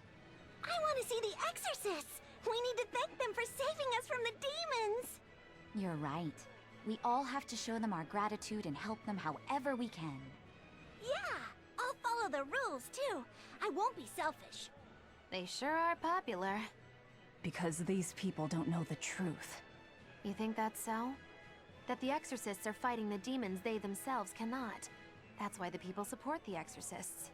I want to see the exorcists! We need to thank them for saving us from the demons! You're right. We all have to show them our gratitude and help them however we can. Yeah! I'll follow the rules, too. I won't be selfish. They sure are popular. Because these people don't know the truth. You think that's so? That the exorcists are fighting the demons they themselves cannot. That's why the people support the exorcists.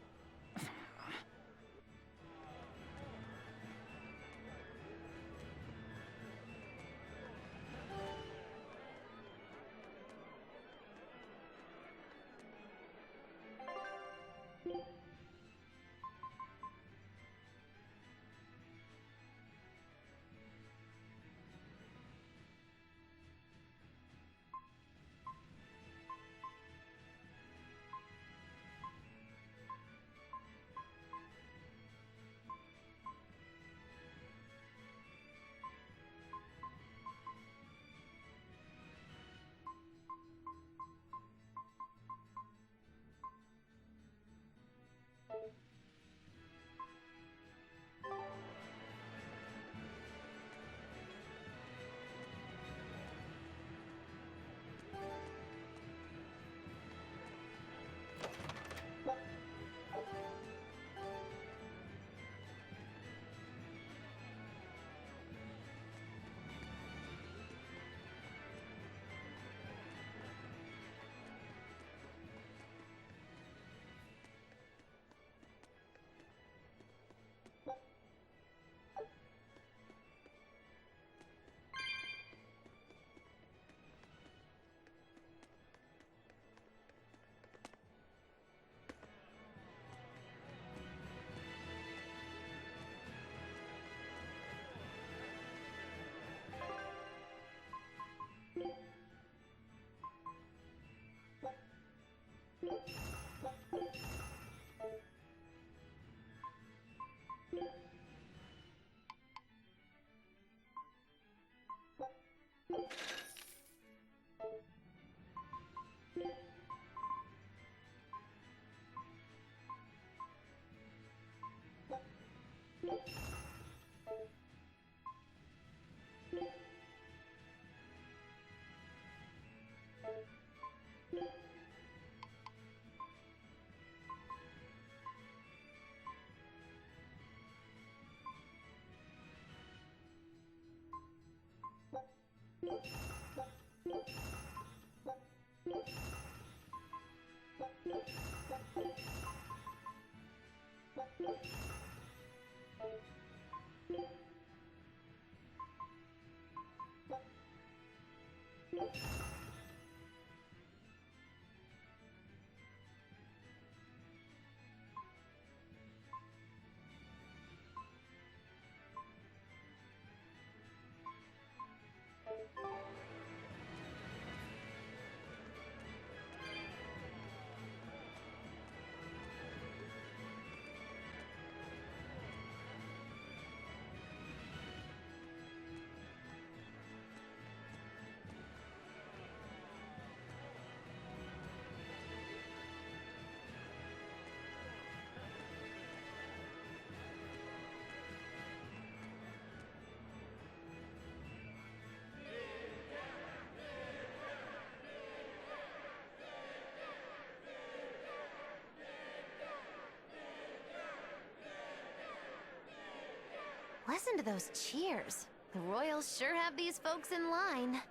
Listen to those cheers. The royals sure have these folks in line.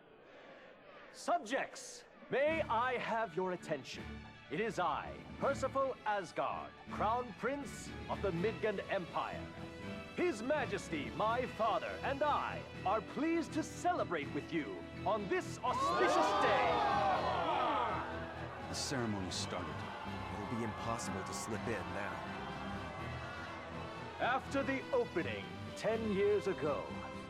Subjects, may I have your attention? It is I, Percival Asgard, Crown Prince of the Midgard Empire. His Majesty, my father, and I are pleased to celebrate with you on this auspicious day. The ceremony started. It'll be impossible to slip in now. After the opening 10 years ago,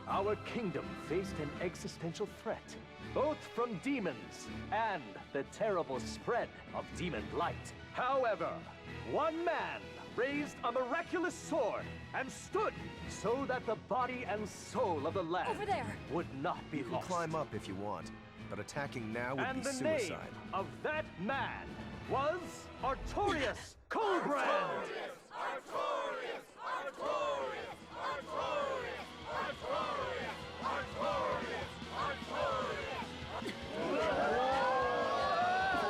our kingdom faced an existential threat, both from demons and the terrible spread of demon blight. However, one man raised a miraculous sword and stood so that the body and soul of the land Over there. would not be You can lost. climb up if you want, but attacking now would And be the suicide. name of that man was Artorias Coldbrand!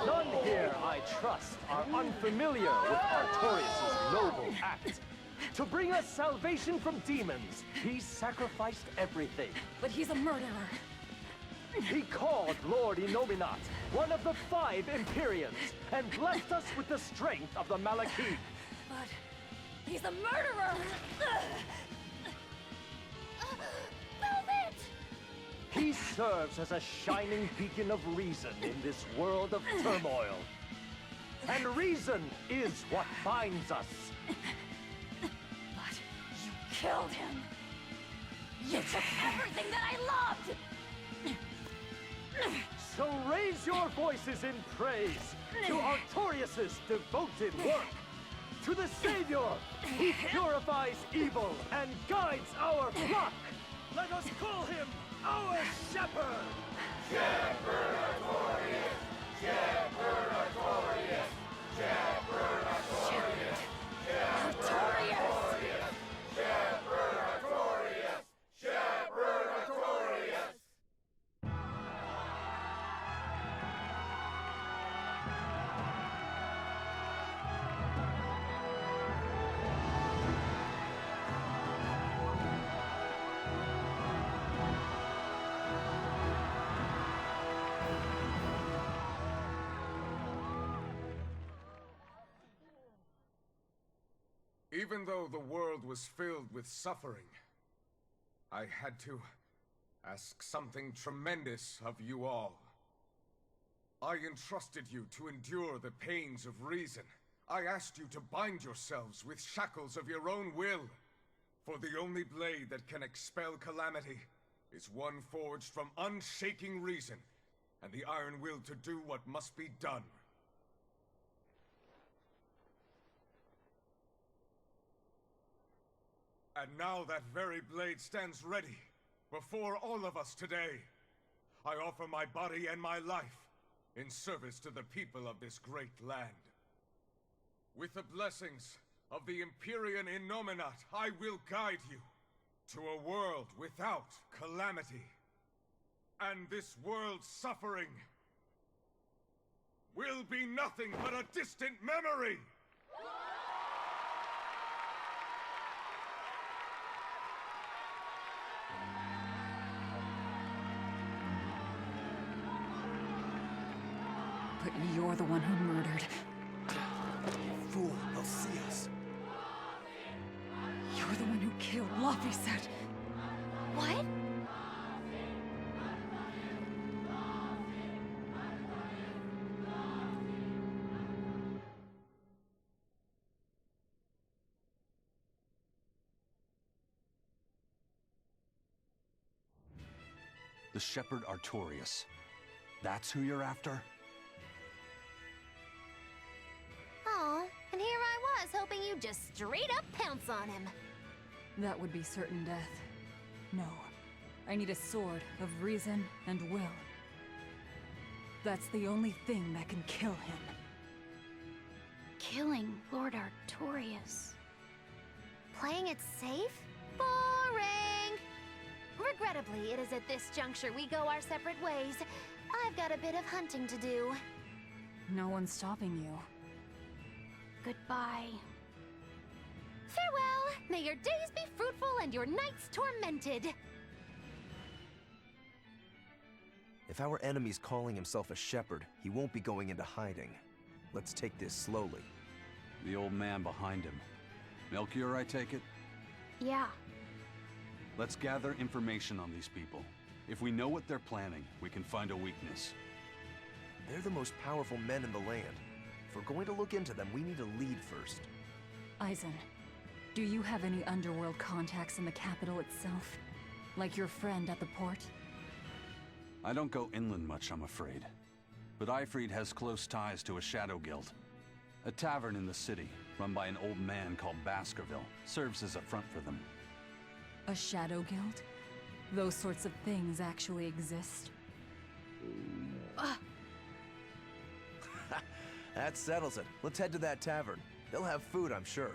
None here, I trust, are unfamiliar with Artorias' noble act. To bring us salvation from demons, he sacrificed everything. But he's a murderer. He called Lord Innominat, one of the 5 Empyreans, and blessed us with the strength of the Malekith. But he's a murderer! Velvet! He serves as a shining beacon of reason in this world of turmoil. And reason is what binds us. But you killed him! You took everything that I loved! So raise your voices in praise to Artorias' devoted work, to the Savior who purifies evil and guides our flock. Let us call him our Shepherd! Shepherd Artorias! Shepherd Artorias! Shepherd Artorias! Shepherd Artorias! Shepherd Artorias! Shepherd Artorias! Even though the world was filled with suffering, I had to ask something tremendous of you all. I entrusted you to endure the pains of reason. I asked you to bind yourselves with shackles of your own will. For the only blade that can expel calamity is one forged from unshaking reason and the iron will to do what must be done. And now that very blade stands ready before all of us today. I offer my body and my life in service to the people of this great land. With the blessings of the Empyrean Innominat, I will guide you to a world without calamity. And this world's suffering will be nothing but a distant memory! But you're the one who murdered. Fool, they'll see us. You're the one who killed Laphicet. What? The Shepherd Artorias. That's who you're after? Oh, and here I was, hoping you'd just straight up pounce on him. That would be certain death. No. I need a sword of reason and will. That's the only thing that can kill him. Killing Lord Artorias. Playing it safe? Boring! Regrettably, it is at this juncture we go our separate ways. I've got a bit of hunting to do. No one's stopping you. Goodbye. Farewell! May your days be fruitful and your nights tormented! If our enemy's calling himself a shepherd, he won't be going into hiding. Let's take this slowly. The old man behind him. Melchior, I take it? Yeah. Let's gather information on these people. If we know what they're planning, we can find a weakness. They're the most powerful men in the land. If we're going to look into them, we need a lead first. Eisen, do you have any underworld contacts in the capital itself? Like your friend at the port? I don't go inland much, I'm afraid. But Ifrid has close ties to a shadow guild. A tavern in the city, run by an old man called Baskerville, serves as a front for them. A shadow guild? Those sorts of things actually exist? That settles it. Let's head to that tavern. They'll have food, I'm sure.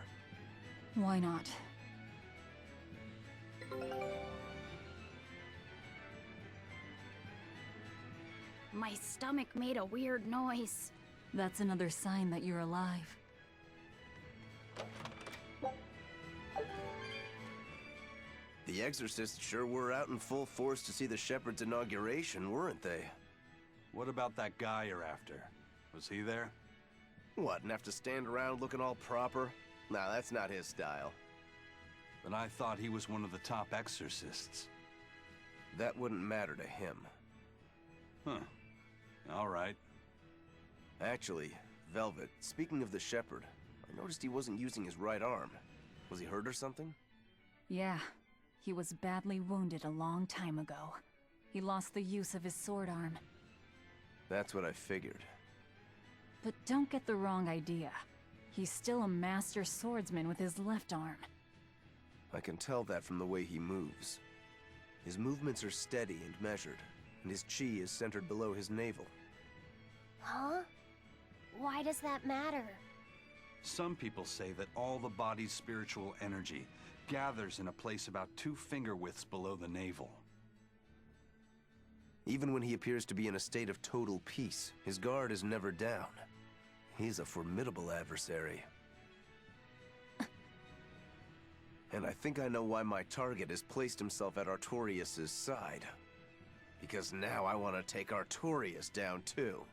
Why not? My stomach made a weird noise. That's another sign that you're alive. The Exorcists sure were out in full force to see the Shepherd's inauguration, weren't they? What about that guy you're after? Was he there? What, and have to stand around looking all proper? Nah, that's not his style. But I thought he was one of the top exorcists. That wouldn't matter to him. Huh. All right. Actually, Velvet, speaking of the Shepherd, I noticed he wasn't using his right arm. Was he hurt or something? Yeah. He was badly wounded a long time ago. He lost the use of his sword arm. That's what I figured. But don't get the wrong idea. He's still a master swordsman with his left arm. I can tell that from the way he moves. His movements are steady and measured, and his chi is centered below his navel. Huh? Why does that matter? Some people say that all the body's spiritual energy gathers in a place about 2 finger widths below the navel. Even when he appears to be in a state of total peace, his guard is never down. He's a formidable adversary. And I think I know why my target has placed himself at Artorias' side. Because now I want to take Artorias down too.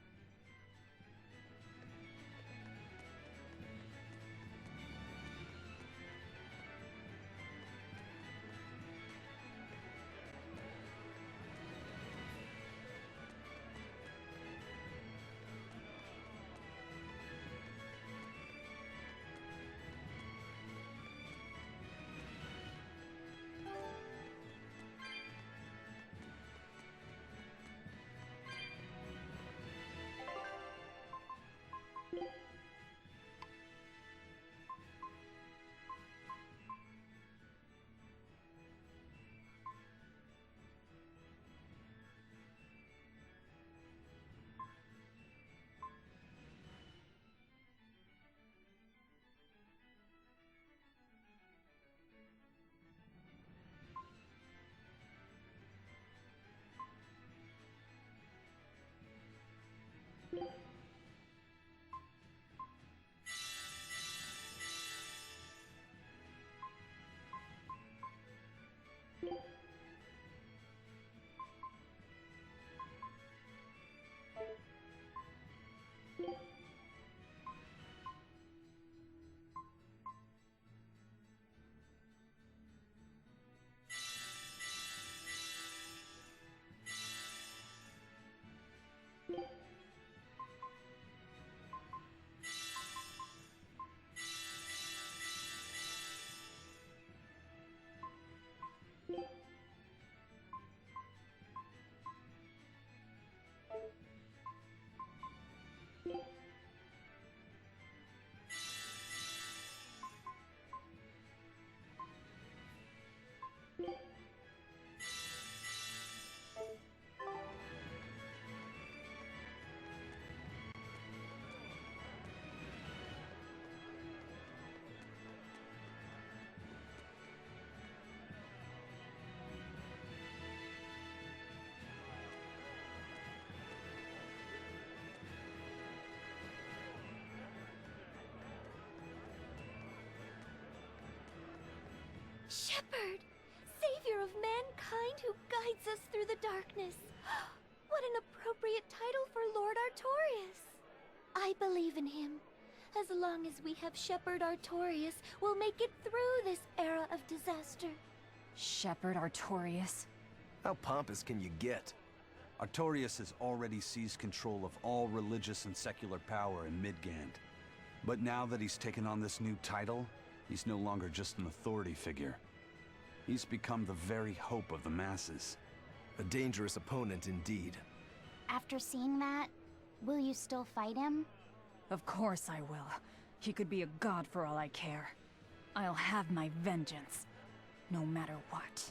Shepherd! Savior of mankind who guides us through the darkness. What an appropriate title for Lord Artorias. I believe in him. As long as we have Shepherd Artorias, we'll make it through this era of disaster. Shepherd Artorias? How pompous can you get? Artorias has already seized control of all religious and secular power in Midgand. But now that he's taken on this new title, he's no longer just an authority figure. He's become the very hope of the masses. A dangerous opponent indeed. After seeing that, will you still fight him? Of course I will. He could be a god for all I care. I'll have my vengeance, no matter what.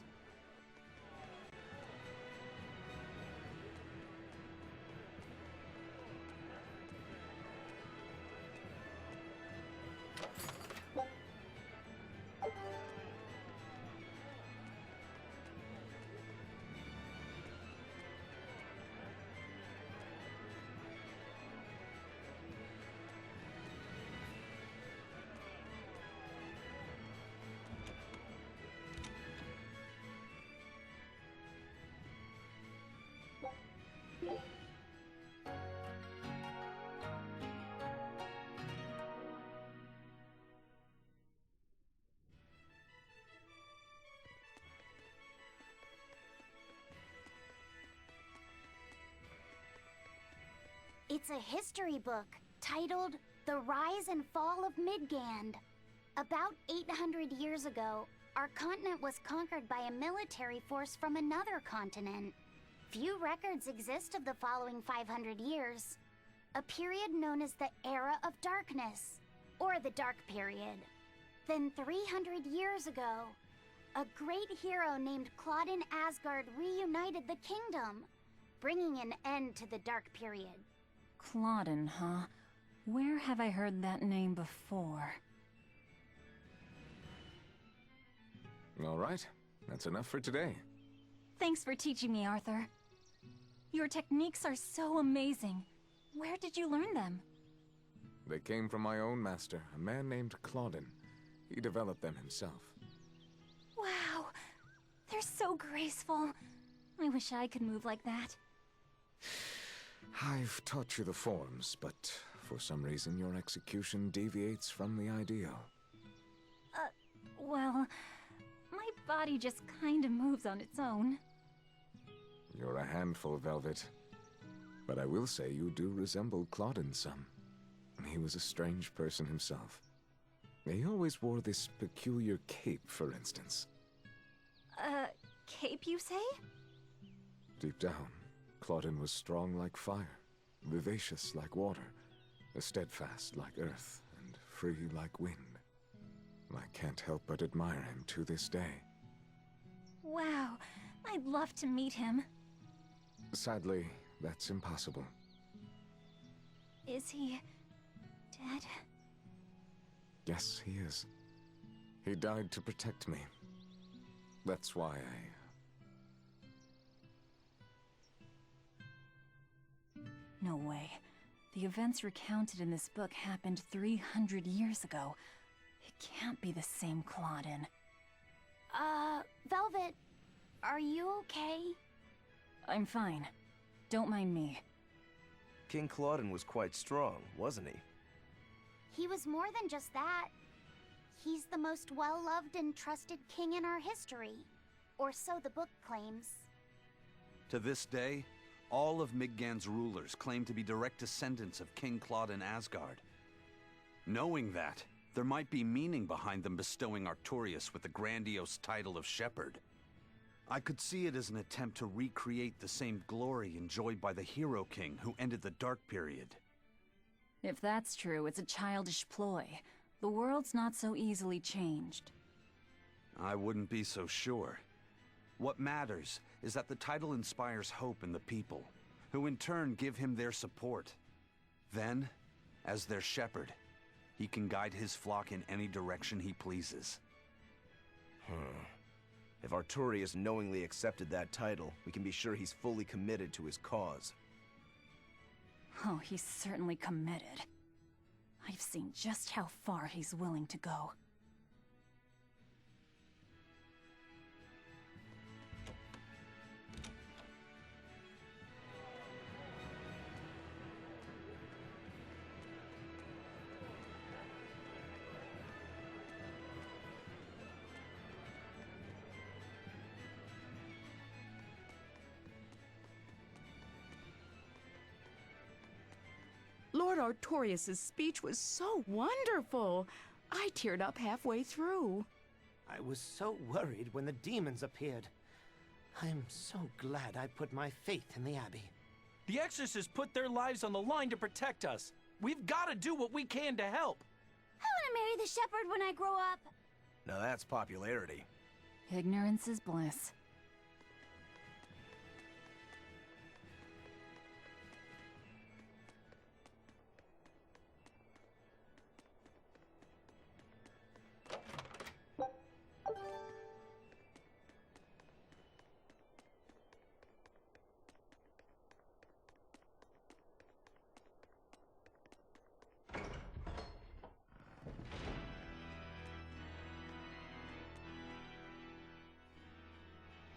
It's a history book titled The Rise and Fall of Midgand. About 800 years ago, our continent was conquered by a military force from another continent. Few records exist of the following 500 years. A period known as the Era of Darkness, or the Dark Period. Then 300 years ago, a great hero named Claudin Asgard reunited the kingdom, bringing an end to the Dark Period. Claudin, huh? Where have I heard that name before? All right, that's enough for today. Thanks for teaching me, Arthur. Your techniques are so amazing. Where did you learn them? They came from my own master, a man named Claudin. He developed them himself. Wow, they're so graceful. I wish I could move like that. I've taught you the forms, but for some reason your execution deviates from the ideal. Well, my body just kinda moves on its own. You're a handful, Velvet. But I will say you do resemble Claudin some. He was a strange person himself. He always wore this peculiar cape, for instance. Cape, you say? Deep down, Claudin was strong like fire, vivacious like water, steadfast like earth, and free like wind. I can't help but admire him to this day. Wow, I'd love to meet him. Sadly, that's impossible. Is he dead? Yes, he is. He died to protect me. That's why No way. The events recounted in this book happened 300 years ago. It can't be the same Claudin. Velvet, are you okay? I'm fine. Don't mind me. King Claudin was quite strong, wasn't he? He was more than just that. He's the most well-loved and trusted king in our history. Or so the book claims. To this day, all of Midgand's rulers claim to be direct descendants of King Claudin Asgard. Knowing that, there might be meaning behind them bestowing Artorias with the grandiose title of Shepherd. I could see it as an attempt to recreate the same glory enjoyed by the Hero King who ended the Dark Period. If that's true, it's a childish ploy. The world's not so easily changed. I wouldn't be so sure. What matters is that the title inspires hope in the people, who in turn give him their support. Then, as their shepherd, he can guide his flock in any direction he pleases. If Artorias knowingly accepted that title, we can be sure he's fully committed to his cause. Oh, he's certainly committed. I've seen just how far he's willing to go. Lord Artorias' speech was so wonderful. I teared up halfway through. I was so worried when the demons appeared. I'm so glad I put my faith in the Abbey. The exorcists put their lives on the line to protect us. We've got to do what we can to help. I want to marry the shepherd when I grow up. Now that's popularity. Ignorance is bliss.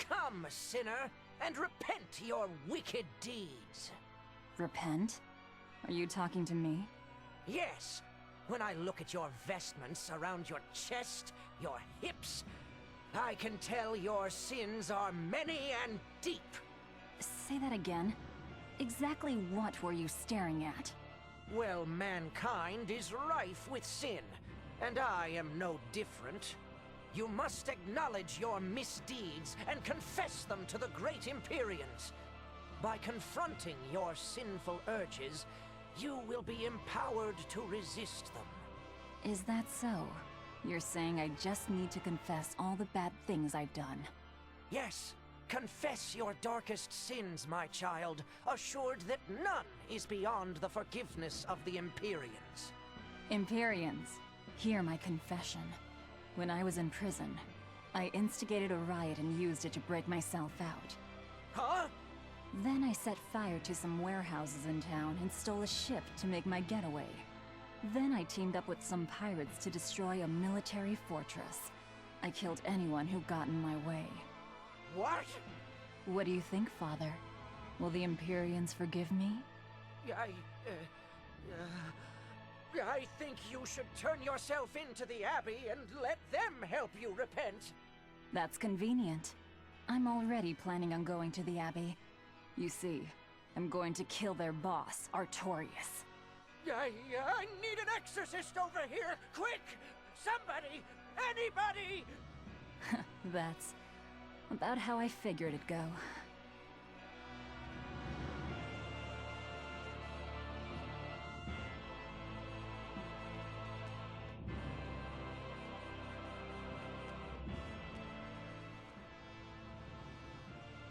Come, sinner, and repent your wicked deeds. Repent? Are you talking to me? Yes. When I look at your vestments around your chest, your hips, I can tell your sins are many and deep. Say that again. Exactly what were you staring at? Well, mankind is rife with sin, and I am no different. You must acknowledge your misdeeds and confess them to the great Empyreans. By confronting your sinful urges, you will be empowered to resist them. Is that so? You're saying I just need to confess all the bad things I've done? Yes, confess your darkest sins, my child, assured that none is beyond the forgiveness of the Empyreans. Empyreans, hear my confession. When I was in prison, I instigated a riot and used it to break myself out. Huh? Then I set fire to some warehouses in town and stole a ship to make my getaway. Then I teamed up with some pirates to destroy a military fortress. I killed anyone who got in my way. What? What do you think, Father? Will the Empyreans forgive me? I think you should turn yourself into the Abbey and let them help you repent. That's convenient. I'm already planning on going to the Abbey. You see, I'm going to kill their boss, Artorias. I need an exorcist over here! Quick! Somebody! Anybody! That's about how I figured it'd go.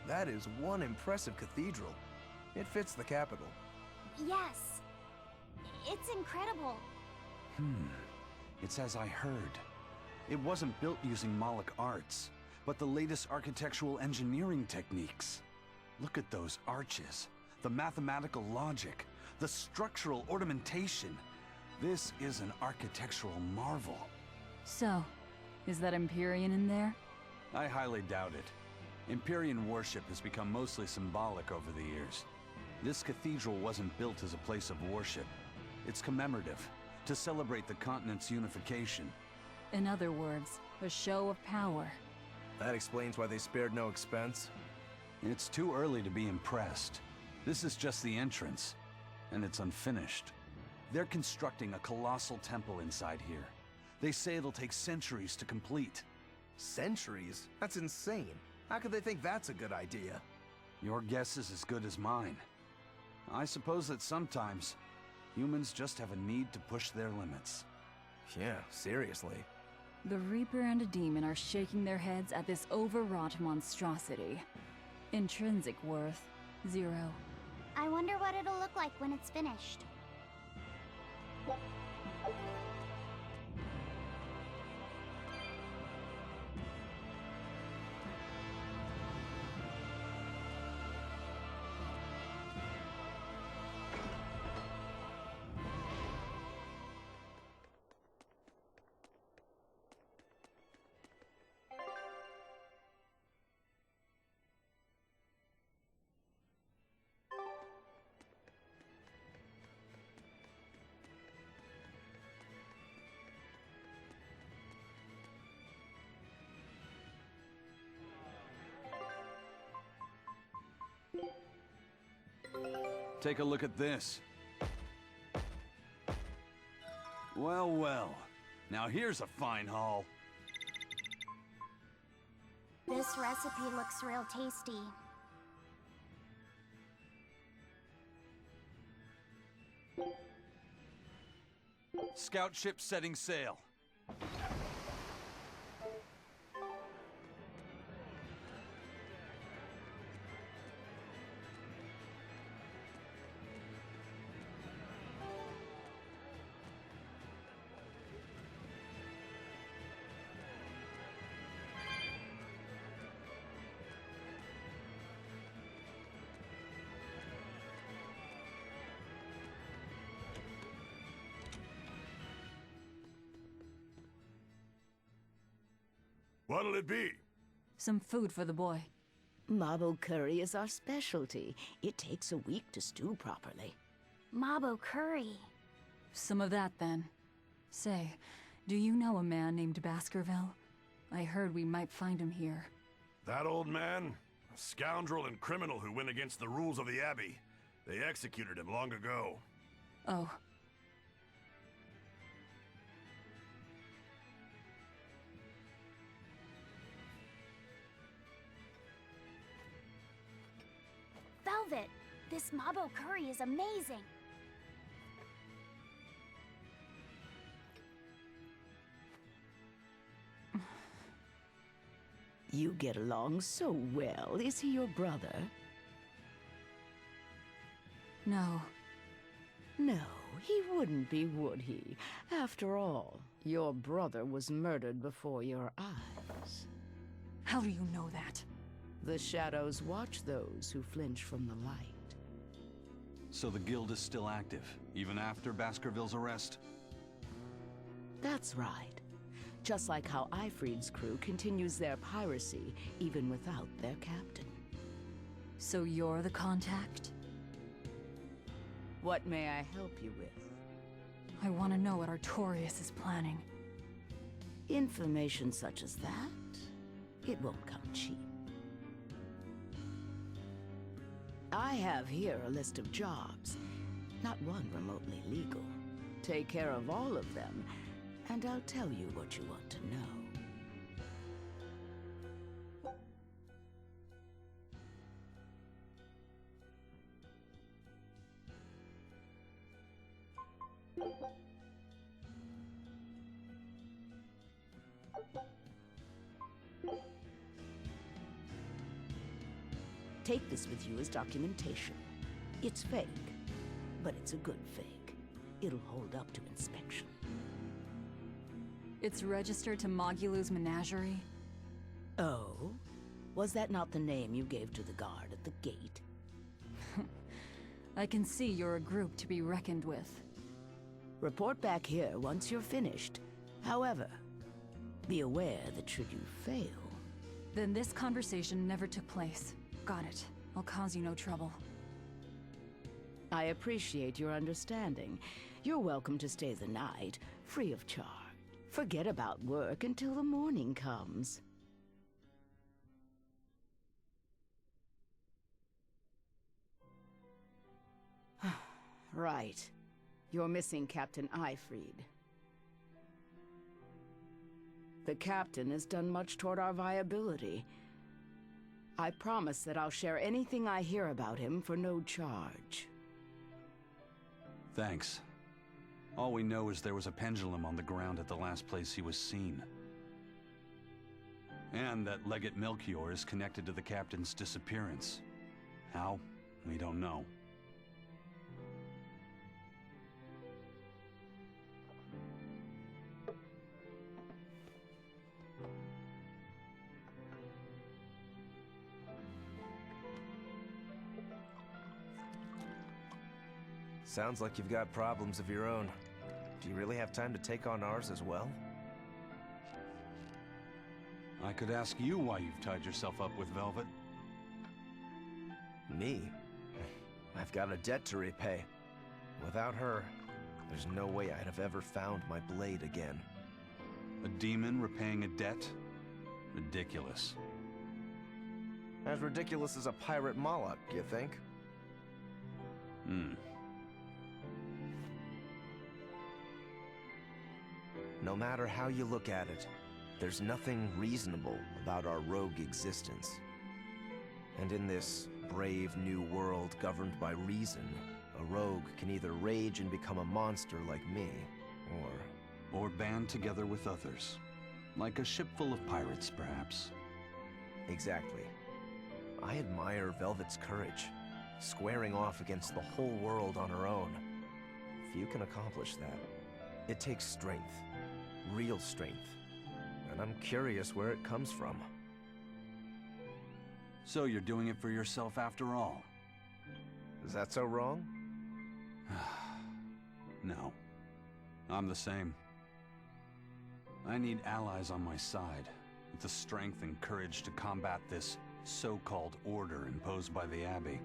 That is one impressive cathedral. It fits the capital. Yes. It's incredible. It's as I heard. It wasn't built using Moloch arts, but the latest architectural engineering techniques. Look at those arches, the mathematical logic, the structural ornamentation. This is an architectural marvel. So, is that Empyrean in there? I highly doubt it. Empyrean worship has become mostly symbolic over the years. This cathedral wasn't built as a place of worship. It's commemorative, to celebrate the continent's unification. In other words, a show of power. That explains why they spared no expense. It's too early to be impressed. This is just the entrance, and it's unfinished. They're constructing a colossal temple inside here. They say it'll take centuries to complete. Centuries? That's insane. How could they think that's a good idea? Your guess is as good as mine. I suppose that sometimes humans just have a need to push their limits. Yeah, seriously. The Reaper and a demon are shaking their heads at this overwrought monstrosity. Intrinsic worth, 0. I wonder what it'll look like when it's finished. Take a look at this. Well, well. Now here's a fine haul. This recipe looks real tasty. Scout ship setting sail. What'll it be? Some food for the boy. Mabo curry is our specialty. It takes a week to stew properly. Mabo curry. Some of that, then. Say, do you know a man named Baskerville? I heard we might find him here. That old man? A scoundrel and criminal who went against the rules of the Abbey. They executed him long ago. Oh. Velvet, this Mabo curry is amazing. You get along so well. Is he your brother? No. No, he wouldn't be, would he? After all, your brother was murdered before your eyes. How do you know that? The shadows watch those who flinch from the light. So the guild is still active, even after Baskerville's arrest? That's right. Just like how Ifreed's crew continues their piracy, even without their captain. So you're the contact? What may I help you with? I want to know what Artorias is planning. Information such as that, it won't come cheap. I have here a list of jobs, not one remotely legal. Take care of all of them, and I'll tell you what you want to know. Take this with you as documentation. It's fake, but it's a good fake. It'll hold up to inspection. It's registered to Mogulu's menagerie? Oh? Was that not the name you gave to the guard at the gate? I can see you're a group to be reckoned with. Report back here once you're finished. However, be aware that should you fail... Then this conversation never took place. Got it. I'll cause you no trouble. I appreciate your understanding. You're welcome to stay the night, free of charge. Forget about work until the morning comes. Right. You're missing Captain Ifreed. The captain has done much toward our viability. I promise that I'll share anything I hear about him for no charge. Thanks. All we know is there was a pendulum on the ground at the last place he was seen. And that Legate Melchior is connected to the captain's disappearance. How? We don't know. Sounds like you've got problems of your own. Do you really have time to take on ours as well? I could ask you why you've tied yourself up with Velvet. Me? I've got a debt to repay. Without her, there's no way I'd have ever found my blade again. A demon repaying a debt? Ridiculous. As ridiculous as a pirate Moloch, you think? No matter how you look at it, there's nothing reasonable about our rogue existence. And in this brave new world governed by reason, a rogue can either rage and become a monster like me, or band together with others. Like a ship full of pirates, perhaps. Exactly. I admire Velvet's courage, squaring off against the whole world on her own. Few can accomplish that. It takes strength, real strength, and I'm curious where it comes from. So you're doing it for yourself after all? Is that so wrong? No. I'm the same. I need allies on my side, with the strength and courage to combat this so-called order imposed by the Abbey.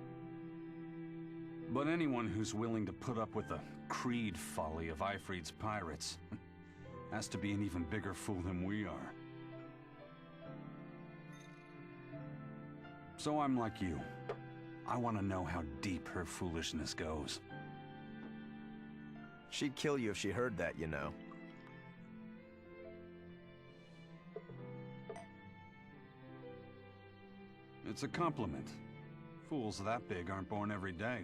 But anyone who's willing to put up with the creed folly of Ifrid's pirates has to be an even bigger fool than we are. So I'm like you. I want to know how deep her foolishness goes. She'd kill you if she heard that, you know. It's a compliment. Fools that big aren't born every day.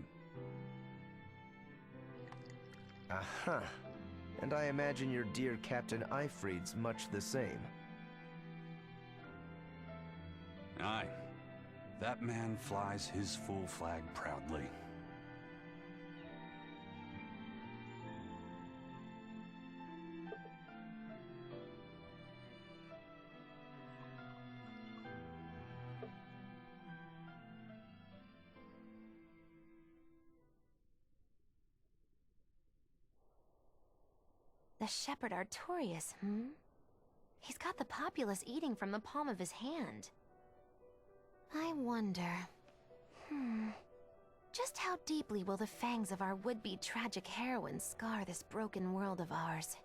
Aha. And I imagine your dear Captain Ifrid's much the same. Aye. That man flies his full flag proudly. The Shepherd Artorias, He's got the populace eating from the palm of his hand. I wonder... Just how deeply will the fangs of our would-be tragic heroine scar this broken world of ours?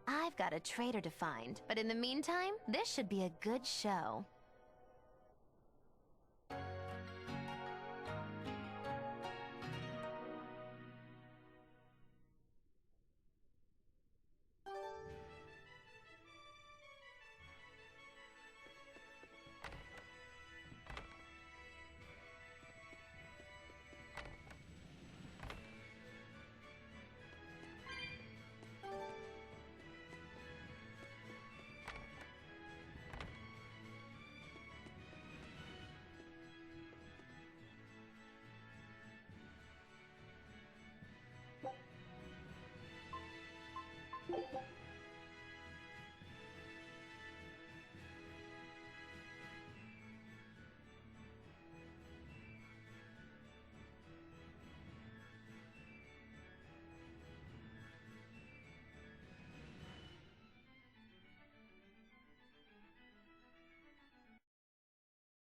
I've got a traitor to find, but in the meantime, this should be a good show.